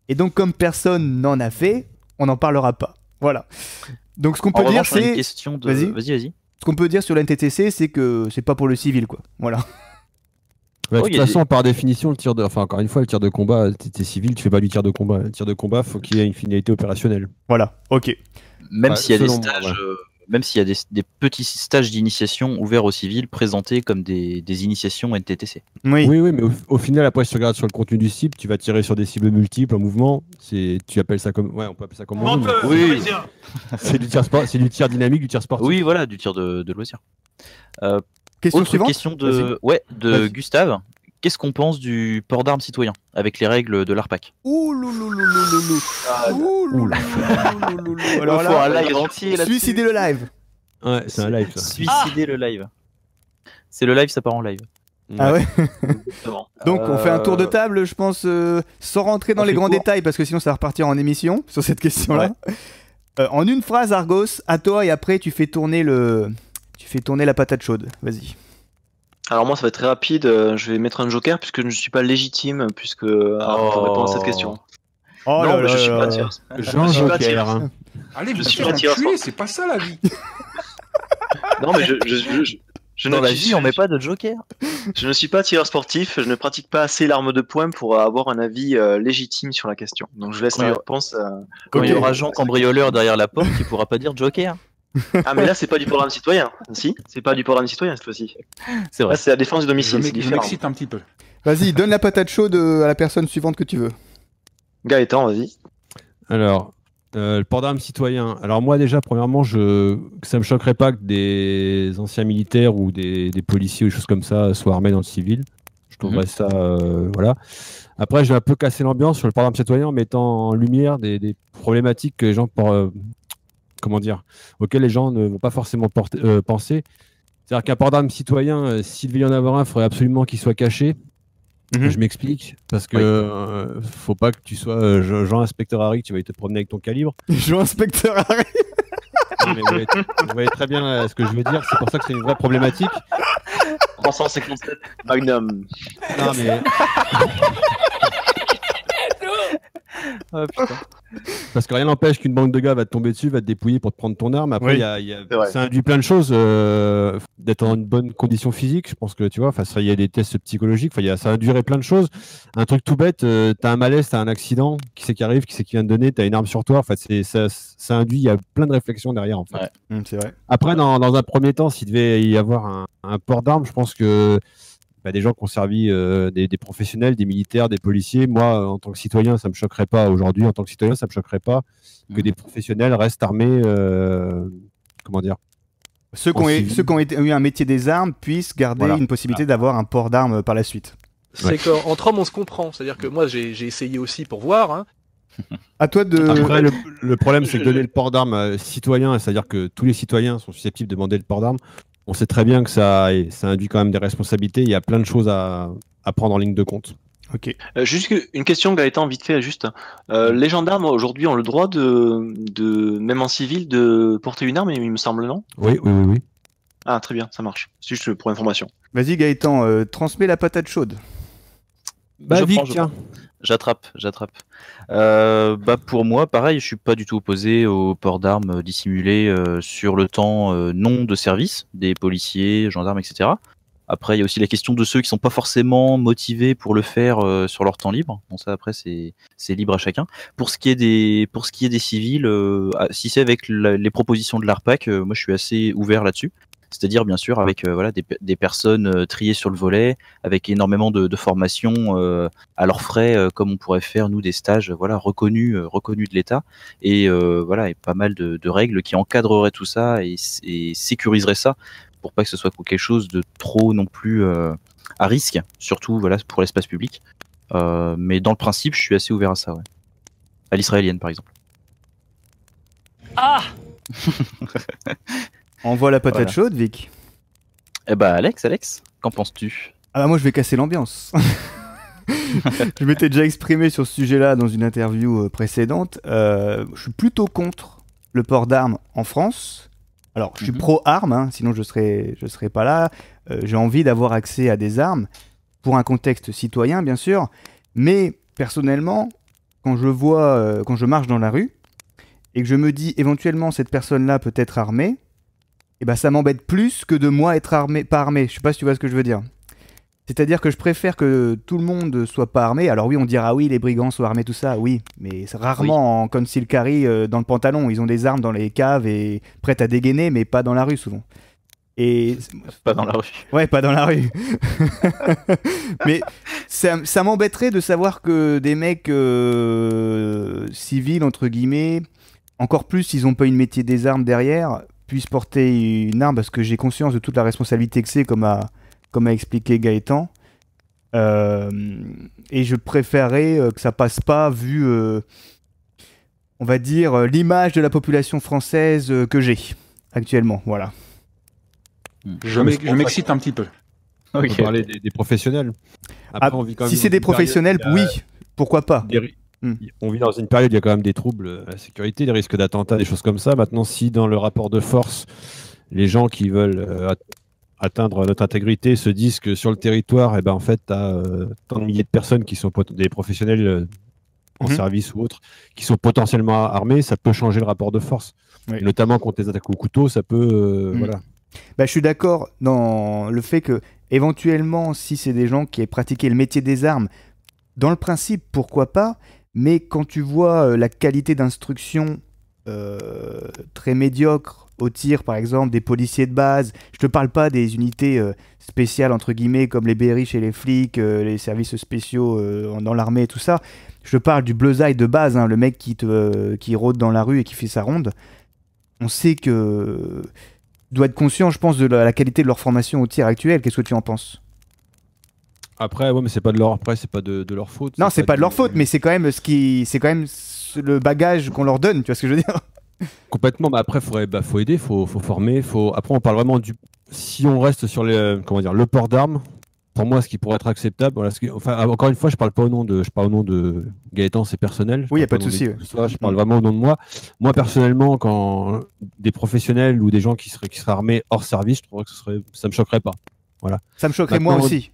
Et donc, comme personne n'en a fait, on n'en parlera pas. Voilà. Donc, ce qu'on En peut dire, revanche, on a une c'est... question de. Vas-y. Vas-y. Ce qu'on peut dire sur la NTTC, c'est que c'est pas pour le civil, quoi. Voilà. Ouais, Oh, de il toute y a façon, par définition, encore une fois, le tir de combat, t'es civil, tu fais pas du tir de combat. Le tir de combat, faut qu'il y ait une finalité opérationnelle. Voilà, ok. Même Ouais, s'il y a des selon moi, stages, ouais. même s'il y a des petits stages d'initiation ouverts aux civils présentés comme des initiations NTTC. Oui. Oui, mais au final, après, si tu regardes sur le contenu du cible, tu vas tirer sur des cibles multiples en mouvement. Tu appelles ça comme. Ouais, on peut appeler ça comme on veut, mais Oui, c'est du tir dynamique, du tir sportif. oui, voilà, du tir de loisir. Question Autre suivante. question Vas-y. de Vas-y. Gustave. Qu'est-ce qu'on pense du port d'armes citoyen avec les règles de l'ARPAC? Ouh louloulouloulou. Ouh louloulouloulou. Alors Il faut un là, live entier là-dessus. suicider le live. Ouais, c'est un live, ça. Suicider le live. C'est le live, ça part en live. Ah ouais. Exactement. Donc on fait un tour de table, je pense, sans rentrer dans on les fait grands court. détails, parce que sinon ça va repartir en émission sur cette question-là. En une phrase, Argos, à toi, et après tu fais tourner la patate chaude. Vas-y. Alors moi, ça va être très rapide. Je vais mettre un joker puisque je ne suis pas légitime pour répondre à cette question. Oh non, là mais je là suis là pas là. tireur. Jean Je suis pas Joker. tireur. Hein. Allez, vous Je suis êtes pas tireur enculés, sportif. c'est pas ça la vie. Non, mais je Dans ne la suis- vie, on met pas de joker. Je ne suis pas tireur sportif. Je ne pratique pas assez l'arme de poing pour avoir un avis légitime sur la question. Donc je laisse la réponse. Quand il y Ok. aura Jean cambrioleur derrière la porte, tu pourras pas dire joker. Ah, mais là, c'est pas du programme citoyen. Si, c'est pas du programme citoyen cette fois-ci. C'est vrai. Là, c'est la défense du Je domicile. C'est différent. m'excite un petit peu. Vas-y, donne la patate chaude à la personne suivante que tu veux. Gaëtan, vas-y. Alors, le port d'armes citoyen. Alors moi déjà, premièrement, ça me choquerait pas que des anciens militaires ou des policiers ou des choses comme ça soient armés dans le civil. Je trouverais ça, voilà. Après, j'ai un peu cassé l'ambiance sur le port d'armes citoyen en mettant en lumière des problématiques que les gens, comment dire, auxquelles les gens ne vont pas forcément penser. C'est-à-dire qu'un port d'armes citoyen, s'il devait y en avoir un, il faudrait absolument qu'il soit caché. Je m'explique, parce que faut pas que tu sois Jean Inspecteur Harry, tu vas te promener avec ton calibre. Jean Inspecteur Harry. Mais vous voyez très bien ce que je veux dire, c'est pour ça que c'est une vraie problématique. 357 Magnum. Non mais... Oh, putain. Parce que rien n'empêche qu'une bande de gars va te tomber dessus, va te dépouiller pour te prendre ton arme. Après, ça induit plein de choses. D'être en une bonne condition physique, je pense que tu vois, il y a des tests psychologiques, ça induirait plein de choses. Un truc tout bête, t'as un malaise, t'as un accident, qui c'est qui arrive, qui c'est qui vient te donner, t'as une arme sur toi. Ça induit, il y a plein de réflexions derrière en fait. Ouais. C'est vrai. Après, dans un premier temps, s'il devait y avoir un port d'armes, je pense que des gens qui ont servi, des professionnels, des militaires, des policiers. Moi, en tant que citoyen, ça ne me choquerait pas aujourd'hui. En tant que citoyen, ça ne me choquerait pas que des professionnels restent armés. Comment dire, ceux qui ont eu un métier des armes puissent garder une possibilité d'avoir un port d'armes par la suite. C'est qu'entre hommes, on se comprend. C'est-à-dire que moi, j'ai essayé aussi pour voir. Hein. À toi de... Après, le problème, c'est que donner le port d'armes citoyen, c'est-à-dire que tous les citoyens sont susceptibles de demander le port d'armes. On sait très bien que ça induit quand même des responsabilités. Il y a plein de choses à prendre en ligne de compte. Ok. Juste une question, Gaëtan, vite fait, juste. Les gendarmes, aujourd'hui, ont le droit même en civil, de porter une arme, il me semble, non? Oui. Ah, très bien, ça marche. C'est juste pour information. Vas-y, Gaëtan, transmets la patate chaude. Tiens. J'attrape. Pour moi, pareil, je suis pas du tout opposé au port d'armes dissimulé sur le temps non de service des policiers, gendarmes, etc. Après, il y a aussi la question de ceux qui sont pas forcément motivés pour le faire sur leur temps libre. Bon, ça, après, c'est libre à chacun. Pour ce qui est des civils, si c'est avec les propositions de l'ARPAC, moi, je suis assez ouvert là-dessus. C'est-à-dire, bien sûr, avec des personnes triées sur le volet, avec énormément de formation à leurs frais, comme on pourrait faire, nous, des stages reconnus de l'État, et pas mal de règles qui encadreraient tout ça et sécuriseraient ça, pour pas que ce soit quelque chose de trop non plus à risque, surtout pour l'espace public. Mais dans le principe, je suis assez ouvert à ça. Ouais. À l'israélienne, par exemple. Ah. Envoie la patate chaude, Vic. Eh bah, Alex, qu'en penses-tu? Ah bah moi, je vais casser l'ambiance. Je m'étais déjà exprimé sur ce sujet-là dans une interview précédente. Je suis plutôt contre le port d'armes en France. Alors, je suis pro-armes, hein, sinon je serais pas là. J'ai envie d'avoir accès à des armes pour un contexte citoyen, bien sûr. Mais personnellement, quand je marche dans la rue et que je me dis éventuellement cette personne-là peut être armée, et ben ça m'embête plus que de moi être pas armé. Je sais pas si tu vois ce que je veux dire. C'est-à-dire que je préfère que tout le monde soit pas armé. Alors oui, on dira oui, les brigands sont armés, tout ça, oui. Mais c'est rarement en conceal carry dans le pantalon. Ils ont des armes dans les caves et prêtes à dégainer, mais pas dans la rue souvent. Et... Pas dans la rue. Ouais, pas dans la rue. Mais ça m'embêterait de savoir que des mecs civils, entre guillemets, encore plus s'ils n'ont pas une métier des armes derrière, puissent porter une arme, parce que j'ai conscience de toute la responsabilité que c'est, comme a expliqué Gaëtan. Et je préférerais que ça passe pas, vu, on va dire, l'image de la population française que j'ai actuellement. Voilà. Je m'excite un petit peu. On peut parler des professionnels. Après, on vit quand même si c'est des professionnels, oui, pourquoi pas. On vit dans une période où il y a quand même des troubles à la sécurité, des risques d'attentats, des choses comme ça. Maintenant, si dans le rapport de force, les gens qui veulent atteindre notre intégrité se disent que sur le territoire, en fait, tu as tant de milliers de personnes qui sont des professionnels en service ou autres, qui sont potentiellement armés, ça peut changer le rapport de force. Oui. Notamment contre les attaques au couteau, ça peut... voilà. Je suis d'accord dans le fait que, éventuellement, si c'est des gens qui aient pratiqué le métier des armes, dans le principe, pourquoi pas, mais quand tu vois la qualité d'instruction très médiocre au tir, par exemple, des policiers de base, je te parle pas des unités spéciales, entre guillemets, comme les BRI chez les flics, les services spéciaux dans l'armée, tout ça, je te parle du bleusaille de base, hein, le mec qui rôde dans la rue et qui fait sa ronde. On sait que... doit être conscient, je pense, de la qualité de leur formation au tir actuel. Qu'est-ce que tu en penses? Après, ouais, mais c'est pas de leur, après, c'est pas de leur faute. Non, c'est pas de leur faute, mais c'est quand même c'est quand même le bagage qu'on leur donne, tu vois ce que je veux dire? Complètement, mais après, faut aider, faut former, Après, on parle vraiment du. Si on reste sur comment dire, le port d'armes, pour moi, ce qui pourrait être acceptable, voilà, enfin, encore une fois, je parle pas au nom de Gaëtan, c'est personnel. Oui, y a pas de souci. Je parle vraiment au nom de moi. Moi, personnellement, quand des professionnels ou des gens qui seraient armés hors service, je trouverais que ça me choquerait pas. Voilà. Ça me choquerait moi aussi.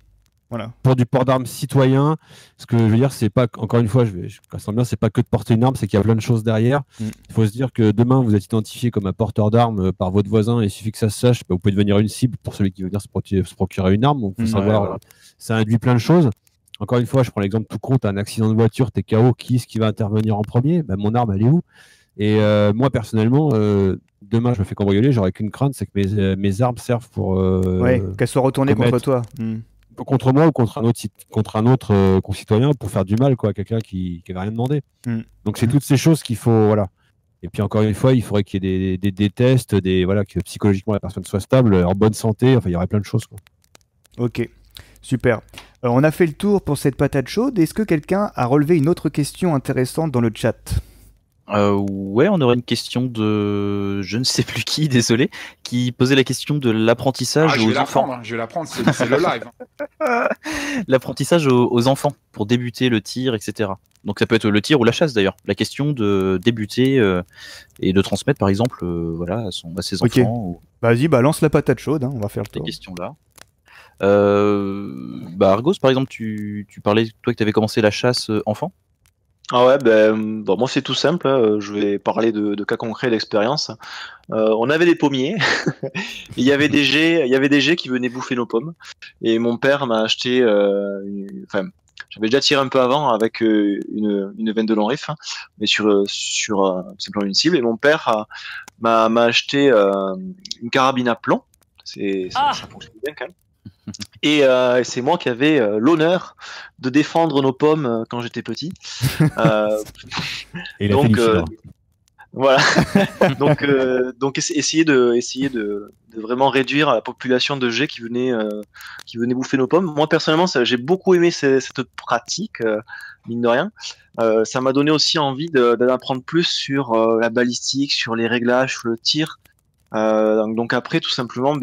Voilà. Pour du port d'armes citoyen, ce que je veux dire, c'est pas, encore une fois, je sens bien, c'est pas que de porter une arme, c'est qu'il y a plein de choses derrière. Il faut se dire que demain, vous êtes identifié comme un porteur d'armes par votre voisin, et il suffit que ça se sache, vous pouvez devenir une cible pour celui qui veut venir se procurer une arme. Donc, faut savoir, ça induit plein de choses. Encore une fois, je prends l'exemple tout con, t'as un accident de voiture, t'es KO, qui est-ce qui va intervenir en premier? Ben, mon arme, elle est où? Et moi, personnellement, demain, je me fais cambrioler, j'aurais qu'une crainte, c'est que mes armes servent pour. Qu'elles soient retournées contre toi. Contre moi ou contre un autre concitoyen pour faire du mal, quoi, à quelqu'un qui n'avait rien demandé. Donc c'est toutes ces choses qu'il faut, voilà. Et puis encore une fois, il faudrait qu'il y ait des tests, voilà, que psychologiquement la personne soit stable, en bonne santé. Enfin, il y aurait plein de choses, quoi. Ok, super. Alors, on a fait le tour pour cette patate chaude. Est-ce que quelqu'un a relevé une autre question intéressante dans le chat? Ouais, on aurait une question de je ne sais plus qui, désolé, qui posait la question de l'apprentissage aux enfants. Je vais la prendre, c'est le live. L'apprentissage aux enfants pour débuter le tir, etc. Donc ça peut être le tir ou la chasse d'ailleurs. La question de débuter et de transmettre par exemple voilà, à ses enfants. Vas-y, lance la patate chaude, on va faire le tour. Ces questions-là. Argos, par exemple, tu parlais, toi, que tu avais commencé la chasse enfant. Ah ouais, bon, moi c'est tout simple, je vais parler de cas concrets d'expérience. On avait des pommiers, il y avait des geais qui venaient bouffer nos pommes, et mon père m'a acheté, j'avais déjà tiré un peu avant avec une veine de long rifle, mais sur simplement une cible, et mon père m'a acheté une carabine à plomb, ça fonctionne bien quand même. Et c'est moi qui avais l'honneur de défendre nos pommes quand j'étais petit. Et donc voilà. donc essayer de vraiment réduire la population de geais qui venaient bouffer nos pommes. Moi personnellement, j'ai beaucoup aimé cette pratique, mine de rien. Ça m'a donné aussi envie d'en apprendre plus sur la balistique, sur les réglages, sur le tir. Donc après, tout simplement,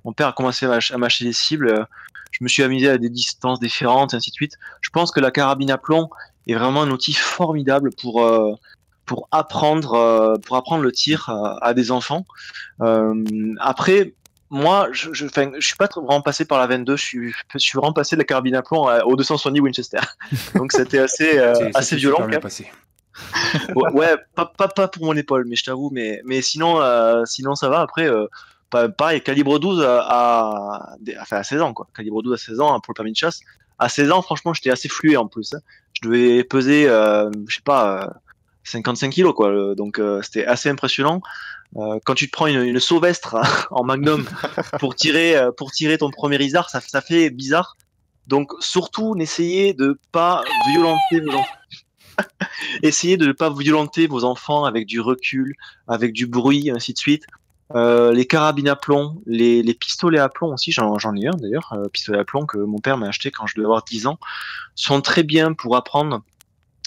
mon père a commencé à m'acheter des cibles. Je me suis amusé à des distances différentes, et ainsi de suite. Je pense que la carabine à plomb est vraiment un outil formidable pour apprendre le tir à des enfants. Après, moi, je suis pas vraiment passé par la 22. Je suis vraiment passé de la carabine à plomb au 270 Winchester. Donc c'était assez violent quand même. Ouais, pas pour mon épaule, mais je t'avoue, mais sinon ça va. Après, pareil, calibre 12 à 16 ans, quoi. Calibre 12 à 16 ans pour le permis de chasse. À 16 ans, franchement, j'étais assez flué en plus. Je devais peser, je sais pas, 55 kilos, quoi. Donc c'était assez impressionnant. Quand tu te prends une sauvestre en magnum pour tirer ton premier isard, ça fait bizarre. Donc surtout, n'essayez de pas violenter vos enfants. Essayez de ne pas violenter vos enfants avec du recul, avec du bruit, ainsi de suite. Les carabines à plomb, les pistolets à plomb aussi, j'en ai un d'ailleurs, pistolet à plomb que mon père m'a acheté quand je devais avoir 10 ans, sont très bien pour apprendre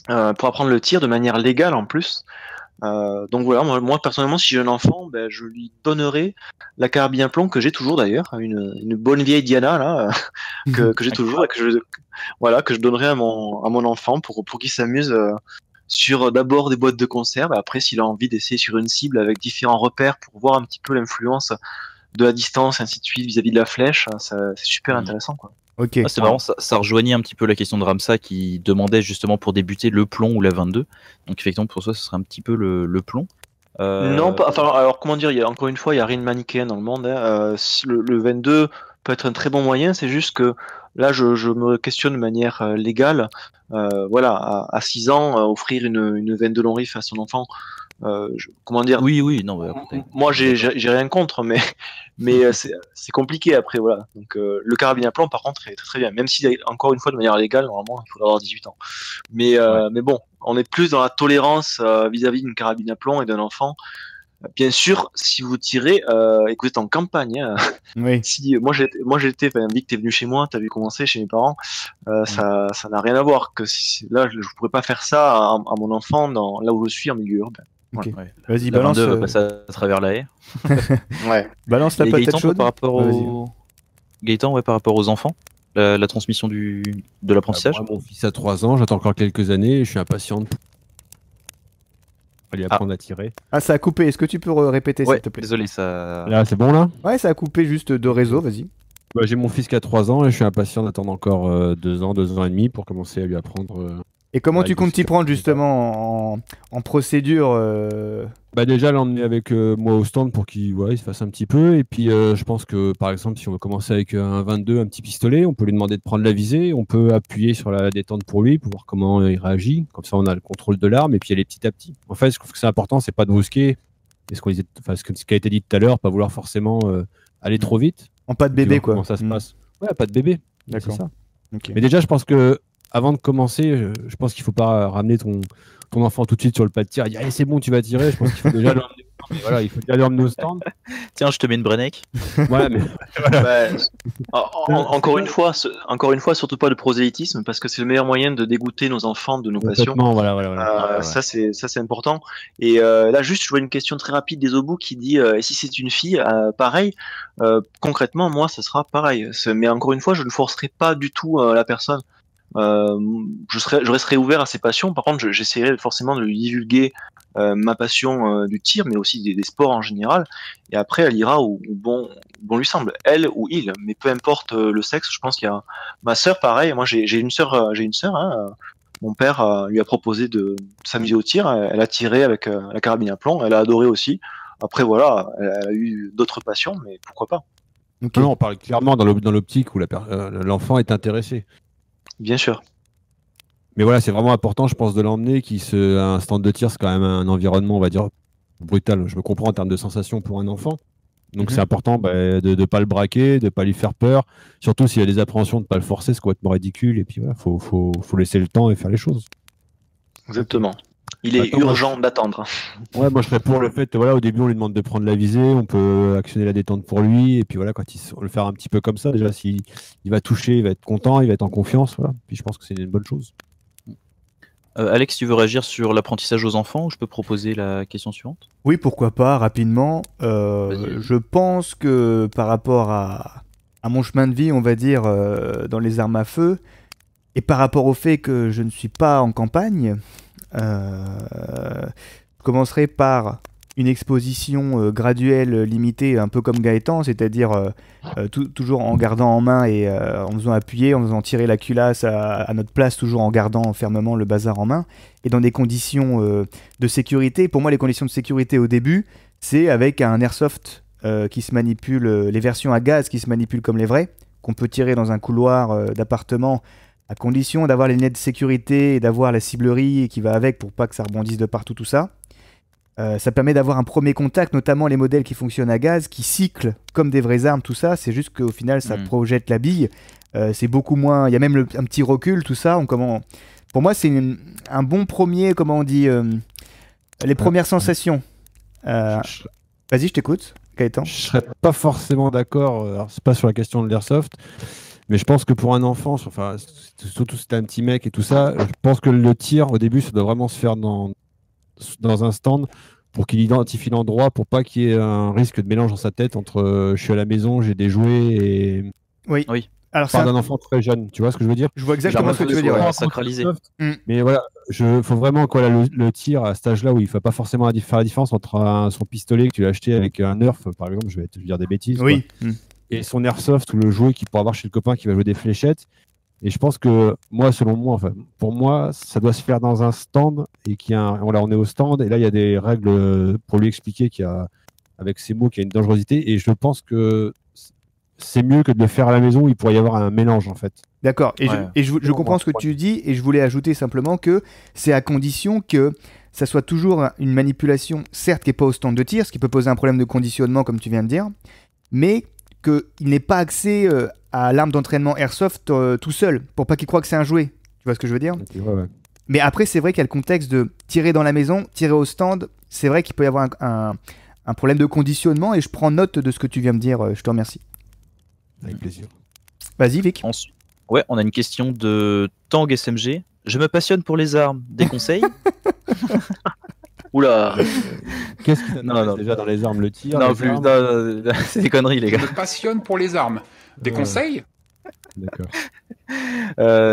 le tir de manière légale en plus. Donc voilà, moi personnellement, si j'ai un enfant, je lui donnerai la carabine à plomb que j'ai toujours d'ailleurs, une bonne vieille Diana là, que j'ai toujours et que je donnerai à mon enfant pour qu'il s'amuse sur d'abord des boîtes de conserve, et après s'il a envie d'essayer sur une cible avec différents repères pour voir un petit peu l'influence de la distance, ainsi de suite vis-à-vis de la flèche, c'est super intéressant, quoi. Ok. C'est marrant, ça rejoignait un petit peu la question de Ramsa qui demandait justement pour débuter le plomb ou la 22. Donc effectivement pour toi ce serait un petit peu le plomb. Non, alors comment dire, encore une fois, il n'y a rien de manichéen dans le monde. Le 22 peut être un très bon moyen, c'est juste que là je me questionne de manière légale. Voilà, à 6 ans, offrir une veine de long rifle à son enfant, comment dire. Oui, non. Moi j'ai rien contre, mais c'est compliqué après, voilà. Donc le carabine à plomb par contre est très, très bien, même si encore une fois de manière légale, normalement il faudra avoir 18 ans. Mais bon, on est plus dans la tolérance vis-à-vis d'une carabine à plomb et d'un enfant Bien sûr, si vous tirez et que vous êtes en campagne, hein, Oui. si moi j'étais, enfin, Vic, t'es venu chez moi, t'as vu comment c'est chez mes parents, ça n'a rien à voir. Que là, je pourrais pas faire ça à mon enfant là où je suis en milieu urbain. Ok. Ouais. Vas-y, La balance. 22 va passer à travers la haie. Ouais. Balance la Et patate Gaëtan, toi, chaude. par rapport Vas-y. aux... Gaëtan, ouais, par rapport aux enfants, la transmission de l'apprentissage. Moi, mon fils a 3 ans, j'attends encore quelques années et je suis impatient de lui apprendre à tirer. Ah, ça a coupé. Est-ce que tu peux répéter, Ouais, s'il te plaît? désolé, ça. Là, c'est bon là? Ouais, ça a coupé juste de réseau, vas-y. Bah, j'ai mon fils qui a 3 ans et je suis impatient d'attendre encore 2 ans, 2 ans et demi pour commencer à lui apprendre. Et comment Ouais, tu comptes t'y c'est- prendre justement en procédure Bah déjà l'emmener avec moi au stand pour qu'il il se fasse un petit peu. Et puis je pense que par exemple si on veut commencer avec un 22, un petit pistolet, on peut lui demander de prendre la visée, on peut appuyer sur la détente pour lui pour voir comment il réagit. Comme ça on a le contrôle de l'arme et puis aller petit à petit. En fait, je trouve que c'est important, c'est pas de brusquer. Et ce qui a été dit tout à l'heure, pas vouloir forcément aller trop vite. en pas de Puis bébé, voir quoi? Comment ça se Mm. passe. Ouais, pas de bébé. D'accord. C'est ça. Ok. Mais déjà, je pense que avant de commencer, je pense qu'il faut pas ramener ton enfant tout de suite sur le pas de tir et dire allez, c'est bon, tu vas tirer. Je pense qu'il faut déjà l'emmener. Mais voilà, il faut déjà l'emmener au stand. Tiens, je te mets une Brenec. Ouais, mais Bah, encore une fois, surtout pas de prosélytisme, parce que c'est le meilleur moyen de dégoûter nos enfants de nos passions. complètement, voilà. Ouais. Ça c'est important. Et là juste je vois une question très rapide des obus qui dit et si c'est une fille pareil, concrètement moi ça sera pareil. Mais encore une fois je ne forcerai pas du tout la personne. Je resterai ouvert à ses passions. Par contre j'essaierai forcément de lui divulguer ma passion du tir, mais aussi des sports en général. Et après elle ira où bon lui semble, elle ou il. Mais peu importe le sexe. Je pense qu'il y a ma sœur pareil. Moi j'ai une sœur hein, mon père lui a proposé de s'amuser au tir. Elle a tiré avec la carabine à plomb. Elle a adoré aussi. Après, voilà, elle a eu d'autres passions, mais pourquoi pas? Ok. Non, on parle clairement dans l'optique où l'enfant est intéressé. Bien sûr. Mais voilà, c'est vraiment important, je pense, de l'emmener. Un stand de tir, c'est quand même un environnement, on va dire, brutal. Je me comprends en termes de sensations pour un enfant. Donc c'est important de ne pas le braquer, de ne pas lui faire peur. Surtout s'il y a des appréhensions, de ne pas le forcer, c'est complètement ridicule. Et puis voilà, faut laisser le temps et faire les choses. Exactement. Il est Attends, urgent d'attendre. Ouais, moi je serais pour le fait, voilà, au début on lui demande de prendre la visée, on peut actionner la détente pour lui, et puis voilà, on le faire un petit peu comme ça, déjà s'il va toucher, il va être content, il va être en confiance, voilà. Puis je pense que c'est une bonne chose. Alex, tu veux réagir sur l'apprentissage aux enfants ou je peux proposer la question suivante? Oui, pourquoi pas, rapidement. Vas-y. Je pense que par rapport à mon chemin de vie, on va dire, dans les armes à feu, et par rapport au fait que je ne suis pas en campagne, je commencerai par une exposition graduelle, limitée, un peu comme Gaëtan, c'est-à-dire toujours en gardant en main et en faisant appuyer, en faisant tirer la culasse à notre place, toujours en gardant fermement le bazar en main, et dans des conditions de sécurité. Pour moi, les conditions de sécurité au début, c'est avec un airsoft qui se manipule, les versions à gaz qui se manipulent comme les vrais, qu'on peut tirer dans un couloir d'appartement, à condition d'avoir les lunettes de sécurité et d'avoir la ciblerie qui va avec pour pas que ça rebondisse de partout, tout ça. Ça permet d'avoir un premier contact, notamment les modèles qui fonctionnent à gaz, qui cyclent comme des vraies armes, tout ça. C'est juste qu'au final, ça projette la bille. C'est beaucoup moins. Il y a même un petit recul, tout ça. Pour moi, c'est un bon premier, comment on dit, les premières sensations. Vas-y, je t'écoute, Gaëtan. Je serais pas forcément d'accord, alors c'est pas sur la question de l'airsoft, mais je pense que pour un enfant, surtout si t'es un petit mec et tout ça, je pense que le tir au début, ça doit vraiment se faire dans un stand pour qu'il identifie l'endroit, pour pas qu'il y ait un risque de mélange dans sa tête entre je suis à la maison, j'ai des jouets et. Oui. Alors, Par d'un enfant très jeune, tu vois ce que je veux dire? Je vois exactement ce que tu veux dire. Ouais, Ouais. sacralisé. Mais voilà, faut vraiment le tir à cet âge-là où il ne faut pas forcément faire la différence entre son pistolet que tu as acheté avec un Nerf, par exemple, je vais te dire des bêtises, Oui. quoi, et son airsoft ou le jouet qu'il pourra avoir chez le copain qui va jouer des fléchettes. Et je pense que selon moi, pour moi, ça doit se faire dans un stand et voilà, on est au stand et là il y a des règles pour lui expliquer avec ces mots qu'il y a une dangerosité et je pense que c'est mieux que de le faire à la maison où il pourrait y avoir un mélange en fait. D'accord, je comprends ce que tu dis et je voulais ajouter simplement que c'est à condition que ça soit toujours une manipulation, certes qui n'est pas au stand de tir, ce qui peut poser un problème de conditionnement comme tu viens de dire, mais qu'il n'ait pas accès à l'arme d'entraînement airsoft tout seul, pour pas qu'il croie que c'est un jouet. Tu vois ce que je veux dire? Okay, ouais. Mais après, c'est vrai qu'il y a le contexte de tirer dans la maison, tirer au stand. C'est vrai qu'il peut y avoir un problème de conditionnement et je prends note de ce que tu viens de dire. Je te remercie. Avec plaisir. Vas-y, Vic. Ensuite, ouais, on a une question de Tang SMG. Je me passionne pour les armes. Des conseils? Oula. Qu'est-ce qui t'intéresse non. déjà dans les armes? Le tir? Non, les plus. armes Non, c'est des conneries, les Je gars. me passionne pour les armes. Des conseils? D'accord.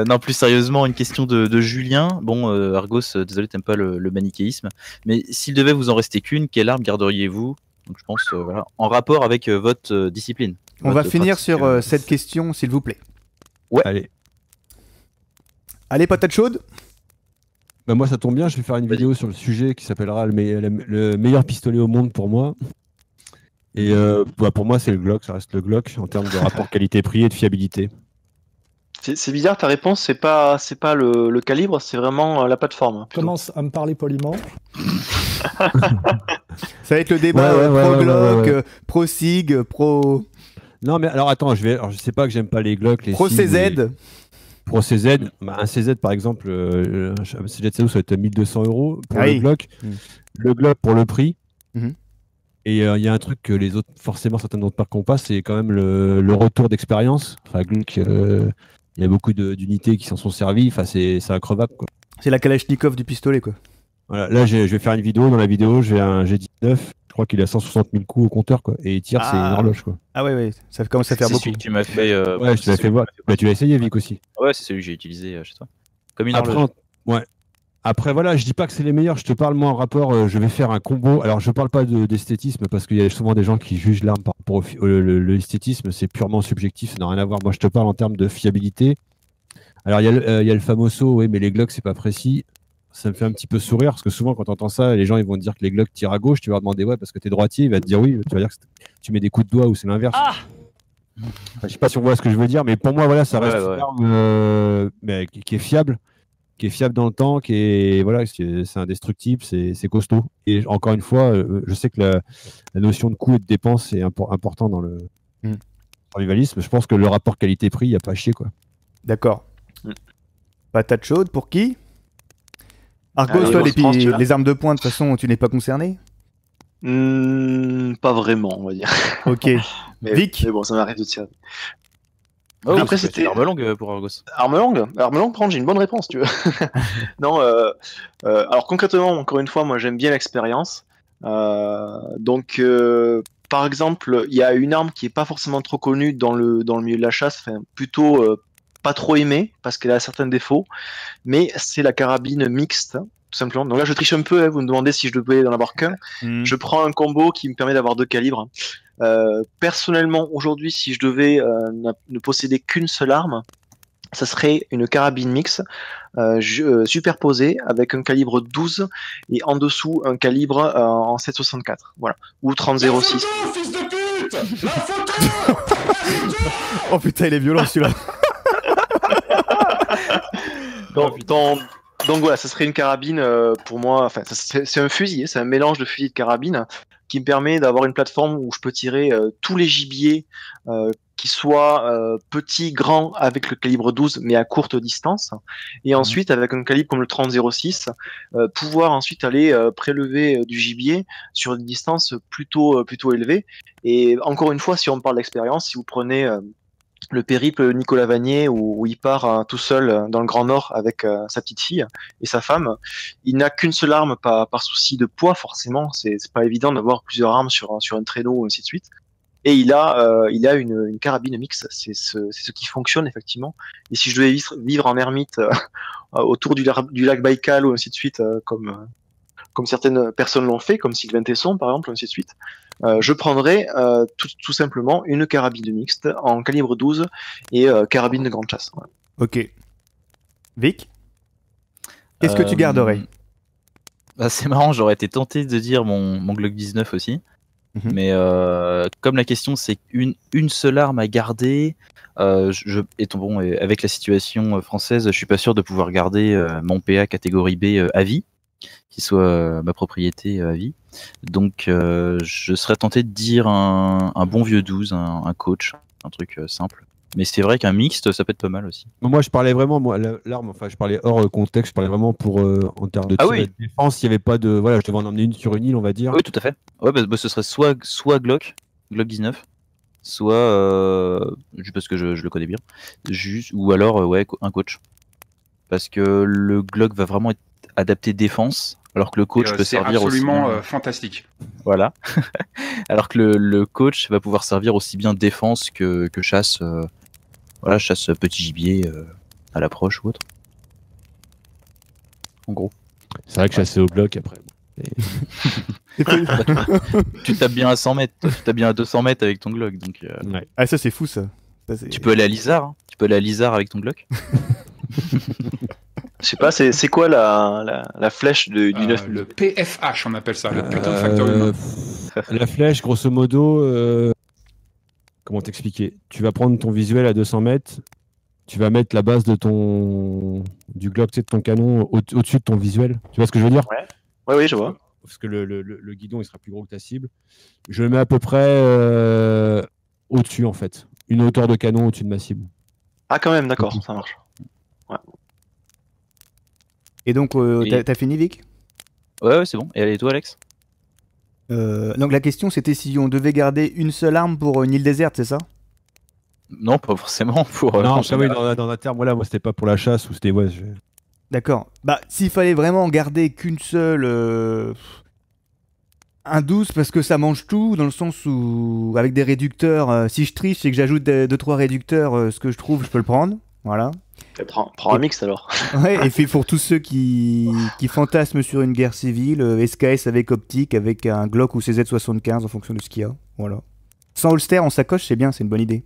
Non, plus sérieusement, une question de Julien. Bon, Argos, désolé, t'aimes pas le manichéisme. Mais s'il devait vous en rester qu'une, quelle arme garderiez-vous? Donc, je pense, voilà, en rapport avec votre discipline. On va Votre finir pratique, sur cette question, s'il vous plaît. Allez. Allez, patate chaude. Bah moi ça tombe bien, je vais faire une vidéo sur le sujet qui s'appellera le meilleur pistolet au monde pour moi. Et pour moi c'est le Glock, ça reste le Glock en termes de rapport qualité-prix et de fiabilité. C'est bizarre, ta réponse, c'est pas le calibre, c'est vraiment la plateforme. plutôt. Commence à me parler poliment. Ça va être le débat pro Glock, pro Sig, pro... Non mais alors attends, je sais pas que j'aime pas les Glock, les Pro Sig, CZ. Pro CZ, bah, un CZ par exemple, un CZ ça va être 1200 € pour le Glock. Le Glock pour le prix. Et il y a un truc que les autres, forcément certaines autres marques n'ont pas, c'est quand même le retour d'expérience. Enfin, Glock, il y a beaucoup d'unités qui s'en sont servies, enfin, c'est increvable, quoi. C'est la Kalachnikov du pistolet, quoi. Voilà, là je vais faire une vidéo, dans la vidéo j'ai un G19, je crois qu'il a 160 000 coups au compteur, quoi. Et il tire, c'est une horloge, quoi. Ah ouais, ça commence à faire c'est beaucoup. celui que tu m'as fait. Ouais, je te l'ai fait voir. Bah, tu l'as essayé, Vic, aussi. Ouais, c'est celui que j'ai utilisé chez toi. Comme une Après, horloge. ouais. Après, voilà, je dis pas que c'est les meilleurs, je te parle, moi, en rapport, je vais faire un combo. Alors, je parle pas d'esthétisme, parce qu'il y a souvent des gens qui jugent l'arme par rapport au l'esthétisme, c'est purement subjectif, ça n'a rien à voir. Moi, je te parle en termes de fiabilité. Alors, il y a le famoso, oui, mais les Glock, c'est pas précis. Ça me fait un petit peu sourire, parce que souvent, quand tu entends ça, les gens, ils vont te dire que les Glock tirent à gauche, tu vas leur demander, ouais, parce que t'es droitier, il va te dire oui, tu vas dire que tu mets des coups de doigt ou c'est l'inverse. Enfin, je sais pas si on voit ce que je veux dire, mais pour moi, voilà, ça reste une arme mais qui est fiable. Qui est fiable dans le temps, qui est voilà, c'est indestructible, c'est costaud. Et encore une fois, je sais que la notion de coût et de dépense est important dans le survivalisme. Je pense que le rapport qualité-prix, il n'y a pas à chier, quoi. D'accord. Patate chaude pour qui? Argos, toi, les armes de poing, de toute façon, tu n'es pas concerné? Pas vraiment, on va dire. Ok. Vic. Mais bon, ça m'arrive de tirer. Oh, après, c'était arme longue pour Argos. Arme longue, par contre, j'ai une bonne réponse, tu veux. Non, alors concrètement, encore une fois, moi j'aime bien l'expérience. Donc, par exemple, il y a une arme qui est pas forcément trop connue dans le milieu de la chasse, enfin, plutôt pas trop aimée parce qu'elle a certains défauts, mais c'est la carabine mixte. Tout simplement. Donc là, je triche un peu. Hein, vous me demandez si je devais en avoir qu'un. Je prends un combo qui me permet d'avoir 2 calibres. Personnellement, aujourd'hui, si je devais ne posséder qu'une seule arme, ça serait une carabine mixte superposée avec un calibre 12 et en dessous un calibre en 7,64. Voilà. Ou 30,06. Fils de pute! La photo! Oh putain, il est violent celui-là. Donc voilà, ça serait une carabine pour moi. Enfin, c'est un fusil, c'est un mélange de fusil et de carabine qui me permet d'avoir une plateforme où je peux tirer tous les gibiers qui soient petits, grands avec le calibre 12 mais à courte distance. Et ensuite, avec un calibre comme le 30-06, pouvoir ensuite aller prélever du gibier sur une distance plutôt élevée. Et encore une fois, si on parle d'expérience, si vous prenez le périple Nicolas Vanier où il part tout seul dans le Grand Nord avec sa petite fille et sa femme. Il n'a qu'une seule arme par souci de poids forcément. C'est pas évident d'avoir plusieurs armes sur un traîneau et ainsi de suite. Et il a une carabine mixte. C'est ce qui fonctionne effectivement. Et si je devais vivre en ermite autour du lac Baïkal ou ainsi de suite comme certaines personnes l'ont fait, comme Sylvain Tesson par exemple, ainsi de suite. Je prendrais tout simplement une carabine mixte en calibre 12 et carabine de grande chasse. Voilà. Ok. Vic, qu'est-ce que tu garderais? Bah, c'est marrant, j'aurais été tenté de dire mon Glock 19 aussi. Mais comme la question c'est une seule arme à garder, avec la situation française, je suis pas sûr de pouvoir garder mon PA catégorie B à vie, qui soit ma propriété à vie. Donc je serais tenté de dire un bon vieux 12, un coach, un truc simple. Mais c'est vrai qu'un mixte, ça peut être pas mal aussi. Moi, je parlais vraiment, l'arme, enfin, je parlais hors contexte, je parlais vraiment pour, en termes de tir et de défense, il n'y avait pas de. Voilà, je devais en emmener une sur une île, on va dire. Oui, tout à fait. Ouais, ce serait soit Glock 19, soit. Parce que je le connais bien. Ou alors, un coach. Parce que le Glock va vraiment être adapté défense, alors que le coach peut servir aussi. C'est absolument fantastique. Voilà. Alors que le coach va pouvoir servir aussi bien défense que chasse. Voilà, chasse petit gibier à l'approche ou autre. En gros. C'est vrai que chasser au Glock après. Tu tapes bien à 100 mètres, toi. Tu tapes bien à 200 mètres avec ton Glock. Donc, Ouais. Ah, ça c'est fou ça. Tu peux aller à l'Isard, hein. Tu peux aller à l'Isard avec ton Glock. Je sais pas, c'est quoi la flèche du 9 Le PFH, on appelle ça, le putain de facteur humain. La flèche, grosso modo, comment t'expliquer? Tu vas prendre ton visuel à 200 mètres, tu vas mettre la base de du Glock, tu sais, de ton canon au-dessus de ton visuel. Tu vois ce que je veux dire? Ouais, oui, je vois. Parce que le guidon, il sera plus gros que ta cible. Je le mets à peu près au-dessus, en fait. Une hauteur de canon au-dessus de ma cible. Ah, quand même, d'accord, ça marche. Ouais. Et donc, t'as fini, Vic? Ouais, c'est bon. Et toi, Alex? Donc la question c'était si on devait garder une seule arme pour une île déserte, c'est ça? Non, pas forcément pour. Non, ça oui, dans un terme, voilà, moi c'était pas pour la chasse ou c'était D'accord. Bah s'il fallait vraiment garder qu'une seule, un 12 parce que ça mange tout dans le sens où avec des réducteurs, si je triche et que j'ajoute 2-3 réducteurs, ce que je trouve, je peux le prendre. Voilà. Prends un mix alors. Ouais, et puis pour tous ceux qui fantasment sur une guerre civile, SKS avec optique, avec un Glock ou CZ75 en fonction de ce qu'il y a. Voilà. Sans holster en sacoche, c'est bien, c'est une bonne idée.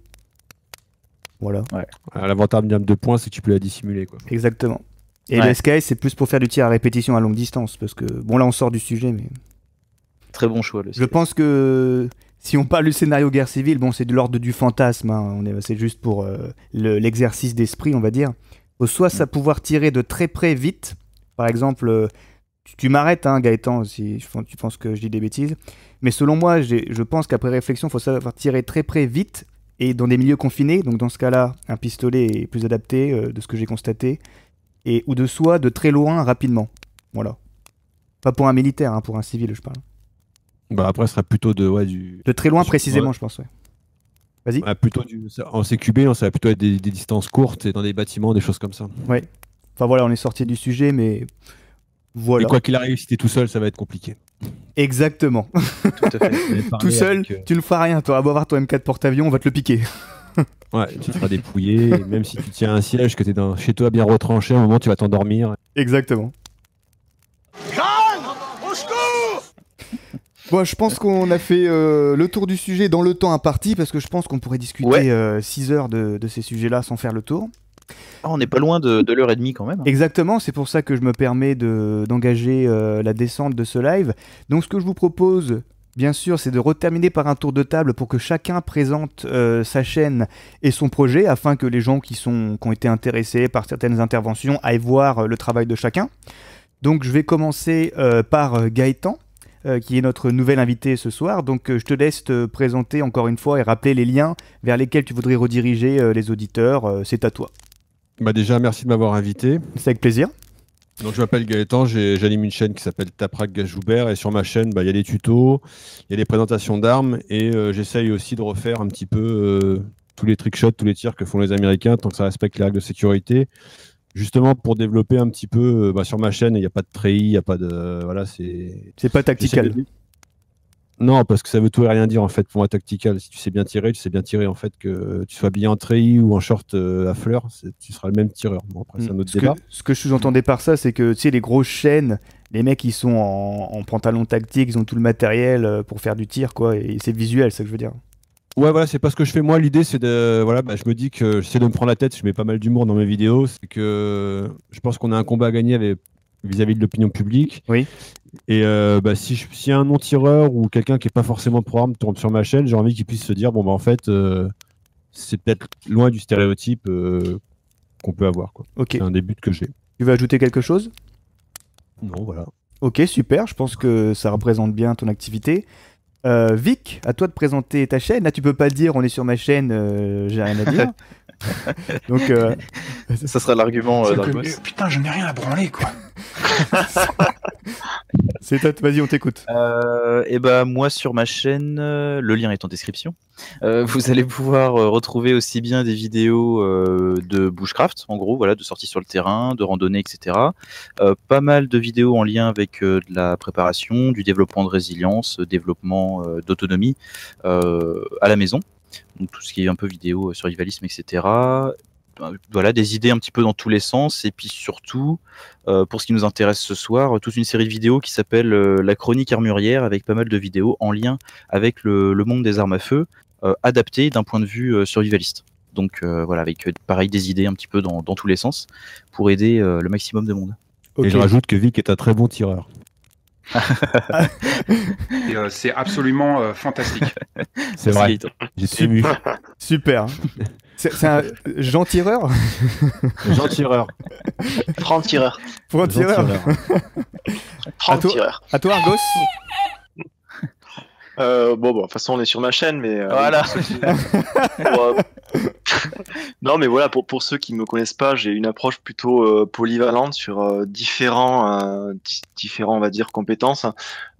Voilà. Ouais. L'avantage de points, c'est que tu peux la dissimuler, quoi. Exactement. Et le SKS, c'est plus pour faire du tir à répétition à longue distance, parce que, bon là on sort du sujet, mais... Très bon choix, le SKS. Je pense que... Si on parle du scénario guerre civile, bon, c'est de l'ordre du fantasme, hein. C'est juste pour l'exercice d'esprit, on va dire. Faut soit ça pouvoir tirer de très près vite. Par exemple, tu m'arrêtes, hein, Gaëtan, si tu penses que je dis des bêtises. Mais selon moi, je pense qu'après réflexion, il faut savoir tirer très près vite et dans des milieux confinés. Donc dans ce cas-là, un pistolet est plus adapté, de ce que j'ai constaté. Ou de soit de très loin rapidement. Voilà. Pas pour un militaire, hein, pour un civil, je parle. Bah après, ce sera plutôt de très loin précisément, je pense, ouais. Vas-y. Plutôt en CQB, ça va plutôt être des distances courtes et dans des bâtiments, des choses comme ça. Ouais. Enfin voilà, on est sorti du sujet, mais voilà. Et quoi qu'il arrive, si t'es tout seul, ça va être compliqué. Exactement. Tout à fait. Tout seul, tu ne feras rien. Tu vas avoir ton M4 porte-avions, on va te le piquer. Ouais, tu te feras dépouiller. Et même si tu tiens un siège, que t'es chez toi bien retranché, à un moment, tu vas t'endormir. Exactement. Bon, je pense qu'on a fait le tour du sujet dans le temps imparti, parce que je pense qu'on pourrait discuter 6 heures de ces sujets-là sans faire le tour. Ah, on n'est pas loin de l'heure et demie quand même. Exactement, c'est pour ça que je me permets d'engager la descente de ce live. Donc ce que je vous propose, bien sûr, c'est de reterminer par un tour de table pour que chacun présente sa chaîne et son projet, afin que les gens qui ont été intéressés par certaines interventions aillent voir le travail de chacun. Donc je vais commencer par Gaëtan, qui est notre nouvel invité ce soir. Donc je te laisse te présenter encore une fois et rappeler les liens vers lesquels tu voudrais rediriger les auditeurs. C'est à toi. Bah déjà, merci de m'avoir invité. C'est avec plaisir. Donc je m'appelle Gaëtan, j'anime une chaîne qui s'appelle Taprak Gajoubert, et sur ma chaîne, il y a des tutos, il y a des présentations d'armes, et j'essaye aussi de refaire un petit peu tous les trickshots, tous les tirs que font les Américains, tant que ça respecte les règles de sécurité. Justement pour développer un petit peu, sur ma chaîne, il n'y a pas de treillis, il n'y a pas de... Voilà, c'est pas tactical. Non, parce que ça veut tout et rien dire en fait pour moi tactical. Si tu sais bien tirer en fait, que tu sois bien en treillis ou en short à fleurs, tu seras le même tireur. Bon, après, c'est un autre débat. Ce que je sous-entendais par ça, c'est que tu sais, les grosses chaînes, les mecs ils sont en pantalon tactique, ils ont tout le matériel pour faire du tir, quoi, et c'est visuel, c'est ça que je veux dire. Ouais, voilà, c'est pas ce que je fais. Moi, l'idée, c'est de. Voilà, je me dis que j'essaie de me prendre la tête, je mets pas mal d'humour dans mes vidéos. C'est que je pense qu'on a un combat à gagner vis-à-vis de l'opinion publique. Oui. Et si un non-tireur ou quelqu'un qui n'est pas forcément pro-arme tombe sur ma chaîne, j'ai envie qu'il puisse se dire bon, bah en fait, c'est peut-être loin du stéréotype qu'on peut avoir, quoi. Ok. C'est un des buts que j'ai. Tu veux ajouter quelque chose? Non, voilà. Ok, super. Je pense que ça représente bien ton activité. Vic, à toi de présenter ta chaîne. Là, tu peux pas dire on est sur ma chaîne, j'ai rien à dire. Donc, Ça sera l'argument C'est d'Argos. putain, je n'ai rien à branler, quoi. c'est toi, vas-y, on t'écoute. Et bah moi sur ma chaîne, le lien est en description. Vous allez pouvoir retrouver aussi bien des vidéos de bushcraft, en gros, voilà, de sortie sur le terrain, de randonnée, etc. Pas mal de vidéos en lien avec de la préparation, du développement de résilience, développement d'autonomie à la maison. Donc tout ce qui est un peu vidéo, survivalisme, etc. Voilà, des idées un petit peu dans tous les sens, et puis surtout, pour ce qui nous intéresse ce soir, toute une série de vidéos qui s'appelle La Chronique Armurière, avec pas mal de vidéos en lien avec le monde des armes à feu, adaptées d'un point de vue survivaliste. Donc voilà, avec pareil des idées un petit peu dans tous les sens, pour aider le maximum de monde. Et je rajoute que Vic est un très bon tireur. Et, c'est absolument fantastique. C'est vrai, j'étais ému. Super. C'est un Jean tireur. Jean tireur. Franck tireur. Pour un Jean tireur. Franck toi- tireur. À toi, Argos. Bon, de toute façon, on est sur ma chaîne, mais. Voilà. Non, mais voilà, pour ceux qui me connaissent pas, j'ai une approche plutôt polyvalente sur différents, on va dire, compétences.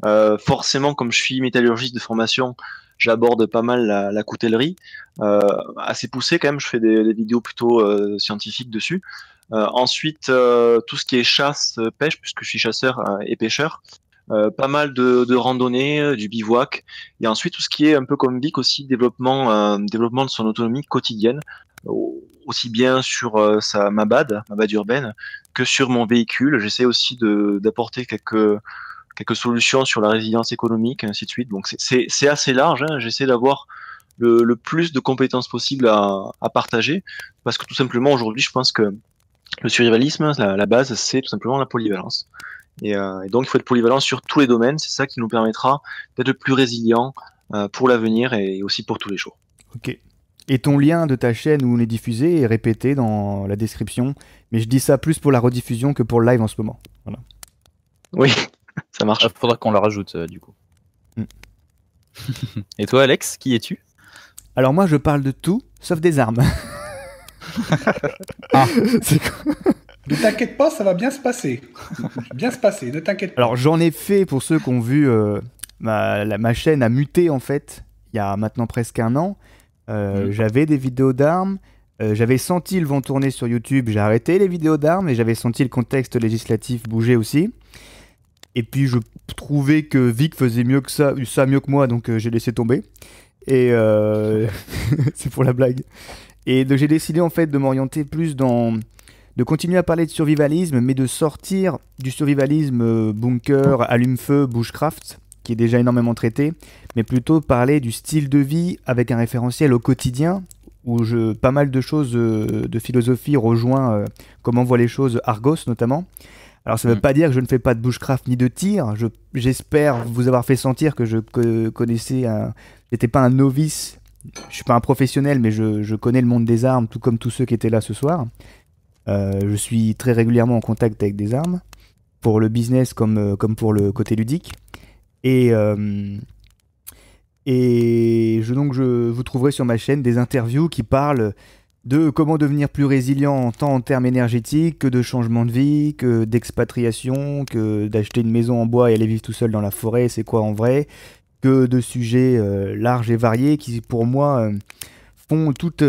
Forcément, comme je suis métallurgiste de formation, j'aborde pas mal la coutellerie. Assez poussé quand même, je fais des vidéos plutôt scientifiques dessus. Ensuite, tout ce qui est chasse, pêche, puisque je suis chasseur et pêcheur. Pas mal de randonnées, du bivouac, et ensuite tout ce qui est un peu comme Vic aussi, développement de son autonomie quotidienne, aussi bien sur ma BAD urbaine, que sur mon véhicule. J'essaie aussi d'apporter quelques solutions sur la résilience économique, et ainsi de suite. Donc c'est assez large, hein. J'essaie d'avoir le plus de compétences possibles à partager, parce que tout simplement aujourd'hui je pense que le survivalisme, la base, c'est tout simplement la polyvalence. Et donc il faut être polyvalent sur tous les domaines, c'est ça qui nous permettra d'être plus résilient pour l'avenir et aussi pour tous les jours. Ok. Et ton lien de ta chaîne où on est diffusé est répété dans la description, mais je dis ça plus pour la rediffusion que pour le live en ce moment. Voilà. Oui, ça marche. Faudra qu'on la rajoute du coup. Et toi Alex, qui es-tu? Alors moi je parle de tout, sauf des armes. C'est quoi? Ne t'inquiète pas, ça va bien se passer. Bien se passer, ne t'inquiète pas. Alors j'en ai fait, pour ceux qui ont vu, ma chaîne a muté en fait, il y a maintenant presque un an. J'avais des vidéos d'armes, j'avais senti le vent tourner sur YouTube, j'ai arrêté les vidéos d'armes et j'avais senti le contexte législatif bouger aussi. Et puis je trouvais que Vic faisait mieux que ça mieux que moi, donc j'ai laissé tomber. Et c'est pour la blague. Et donc j'ai décidé en fait de m'orienter plus de continuer à parler de survivalisme, mais de sortir du survivalisme bunker, allume-feu, bushcraft, qui est déjà énormément traité, mais plutôt parler du style de vie avec un référentiel au quotidien, où pas mal de choses de philosophie rejoint comment voit les choses Argos notamment. Alors ça ne veut pas dire que je ne fais pas de bushcraft ni de tir, j'espère vous avoir fait sentir que je connaissais, j'étais pas un novice, je suis pas un professionnel, mais je connais le monde des armes, tout comme tous ceux qui étaient là ce soir. Je suis très régulièrement en contact avec des armes, pour le business comme pour le côté ludique. Et donc vous trouverez sur ma chaîne des interviews qui parlent de comment devenir plus résilient tant en termes énergétiques que de changement de vie, que d'expatriation, que d'acheter une maison en bois et aller vivre tout seul dans la forêt, c'est quoi en vrai, que de sujets larges et variés qui pour moi font toute...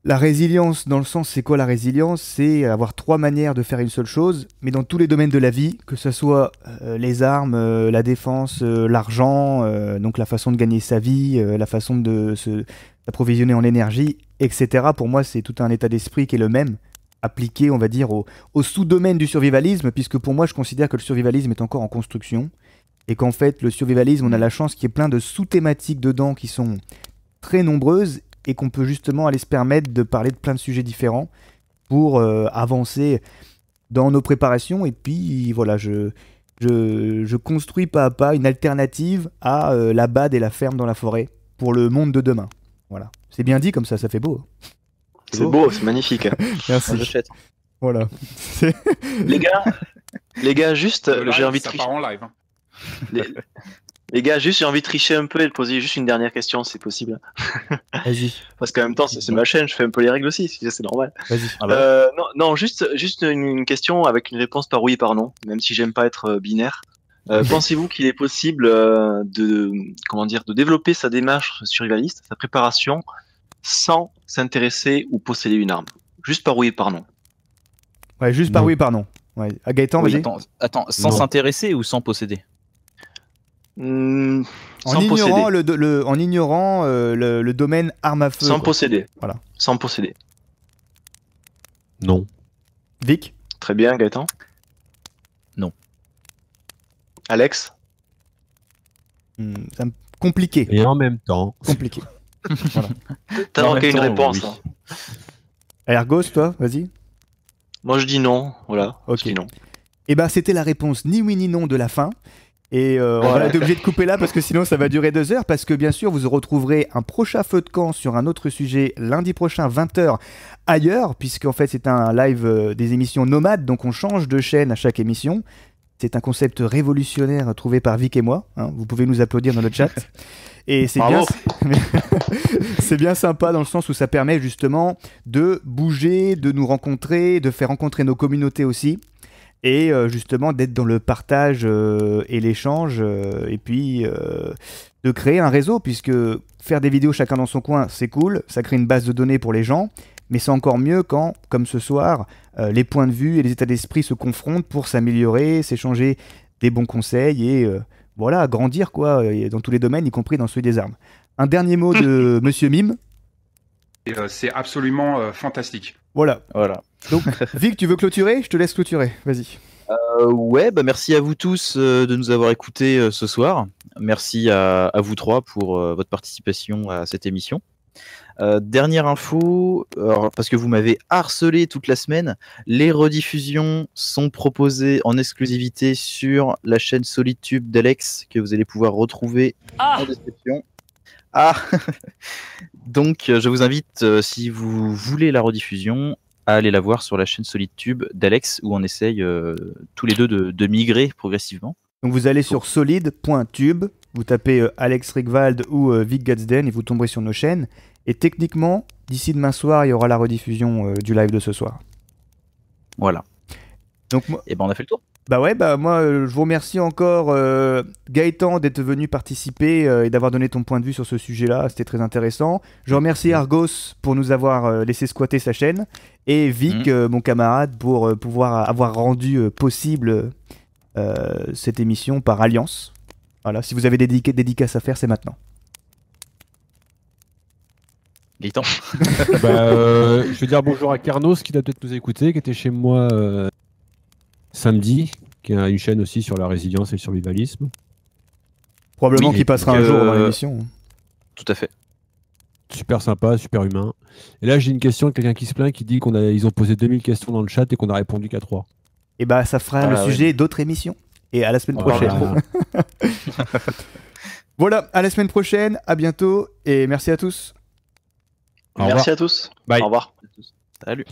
La résilience, dans le sens, c'est quoi la résilience? C'est avoir 3 manières de faire une seule chose, mais dans tous les domaines de la vie, que ce soit les armes, la défense, l'argent, donc la façon de gagner sa vie, la façon de s'approvisionner en énergie, etc. Pour moi, c'est tout un état d'esprit qui est le même, appliqué, on va dire, au sous-domaine du survivalisme, puisque pour moi, je considère que le survivalisme est encore en construction, et qu'en fait, le survivalisme, on a la chance qu'il y ait plein de sous-thématiques dedans qui sont très nombreuses, et qu'on peut justement aller se permettre de parler de plein de sujets différents pour avancer dans nos préparations. Et puis voilà, je construis pas à pas une alternative à la BAD et la ferme dans la forêt pour le monde de demain. Voilà, c'est bien dit comme ça fait beau. C'est beau, c'est magnifique. Merci. Voilà. Les gars, juste, j'ai envie de ça part en live. Hein. Les gars, juste j'ai envie de tricher un peu et de poser juste une dernière question, si c'est possible. Vas-y, Parce qu'en même temps, c'est ma chaîne, je fais un peu les règles aussi, c'est normal. vas-y. Non, juste une question avec une réponse par oui et par non, même si j'aime pas être binaire. Pensez-vous qu'il est possible de développer sa démarche survivaliste, sa préparation, sans s'intéresser ou posséder une arme? Juste par oui et par non. Ouais, juste par Non. oui, par non. Ouais. Ah, Gaëtan, Oui, vas-y. attends, sans Non. s'intéresser ou sans posséder? Hmm, En sans ignorant, posséder. en ignorant le domaine arme à feu. Sans quoi. posséder. Voilà. Sans posséder. Non. Vic, Très bien, Gaëtan. Non. Alex. ça me compliqué. Et en même temps, Compliqué. T'as En manqué même une temps, réponse. oui. Là. Ergos, toi, vas-y. Moi, je dis non. Voilà. Ok. Je dis non. Eh ben, c'était la réponse ni oui ni non de la fin. Et on va Voilà. être obligé de couper là parce que sinon ça va durer 2 heures. Parce que bien sûr, vous retrouverez un prochain feu de camp sur un autre sujet lundi prochain, 20h ailleurs. Puisqu'en fait, c'est un live des émissions nomades. Donc on change de chaîne à chaque émission. C'est un concept révolutionnaire trouvé par Vic et moi. Hein. Vous pouvez nous applaudir dans le chat. Et c'est bien, Bravo. c'est bien sympa dans le sens où ça permet justement de bouger, de nous rencontrer, de faire rencontrer nos communautés aussi. Et justement d'être dans le partage et l'échange. Et puis de créer un réseau. Puisque faire des vidéos chacun dans son coin, c'est cool. Ça crée une base de données pour les gens. Mais c'est encore mieux quand, comme ce soir, les points de vue et les états d'esprit se confrontent pour s'améliorer, s'échanger des bons conseils et voilà, grandir quoi, et dans tous les domaines, y compris dans celui des armes. Un dernier mot de Monsieur Mime. Et, c'est absolument fantastique. Voilà. Voilà. Donc, Vic, tu veux clôturer? Je te laisse clôturer. Vas-y. Ouais, bah merci à vous tous de nous avoir écoutés ce soir. Merci à vous trois pour votre participation à cette émission. Dernière info, alors, parce que vous m'avez harcelé toute la semaine, les rediffusions sont proposées en exclusivité sur la chaîne SolidTube d'Alex que vous allez pouvoir retrouver en description. Ah Donc je vous invite, si vous voulez la rediffusion, à aller la voir sur la chaîne SolidTube d'Alex où on essaye tous les deux de migrer progressivement. Donc vous allez sur solid.tube, vous tapez Alex Rigvald ou Vic Gatsden et vous tomberez sur nos chaînes. Et techniquement, d'ici demain soir, il y aura la rediffusion du live de ce soir. Voilà. Donc moi, Et ben on a fait le tour. bah ouais, bah moi je vous remercie encore Gaëtan d'être venu participer et d'avoir donné ton point de vue sur ce sujet-là, c'était très intéressant. Je remercie Argos pour nous avoir laissé squatter sa chaîne et Vic, mon camarade, pour pouvoir avoir rendu possible cette émission par alliance. Voilà, si vous avez des dédicaces à faire, c'est maintenant. Gaëtan. je vais dire bonjour à Carnos qui doit peut-être nous écouter, qui était chez moi samedi, qui a une chaîne aussi sur la résilience et le survivalisme. Probablement Oui, qu'il passera un jour dans l'émission. Tout à fait. Super sympa, super humain. Et là, j'ai une question de quelqu'un qui se plaint, qui dit ils ont posé 2000 questions dans le chat et qu'on a répondu qu'à 3. Et bah ça fera le sujet d'autres émissions. Et à la semaine prochaine. Voilà, à la semaine prochaine, à bientôt et merci à tous. Au revoir. Merci à tous. Bye. Au revoir. Salut.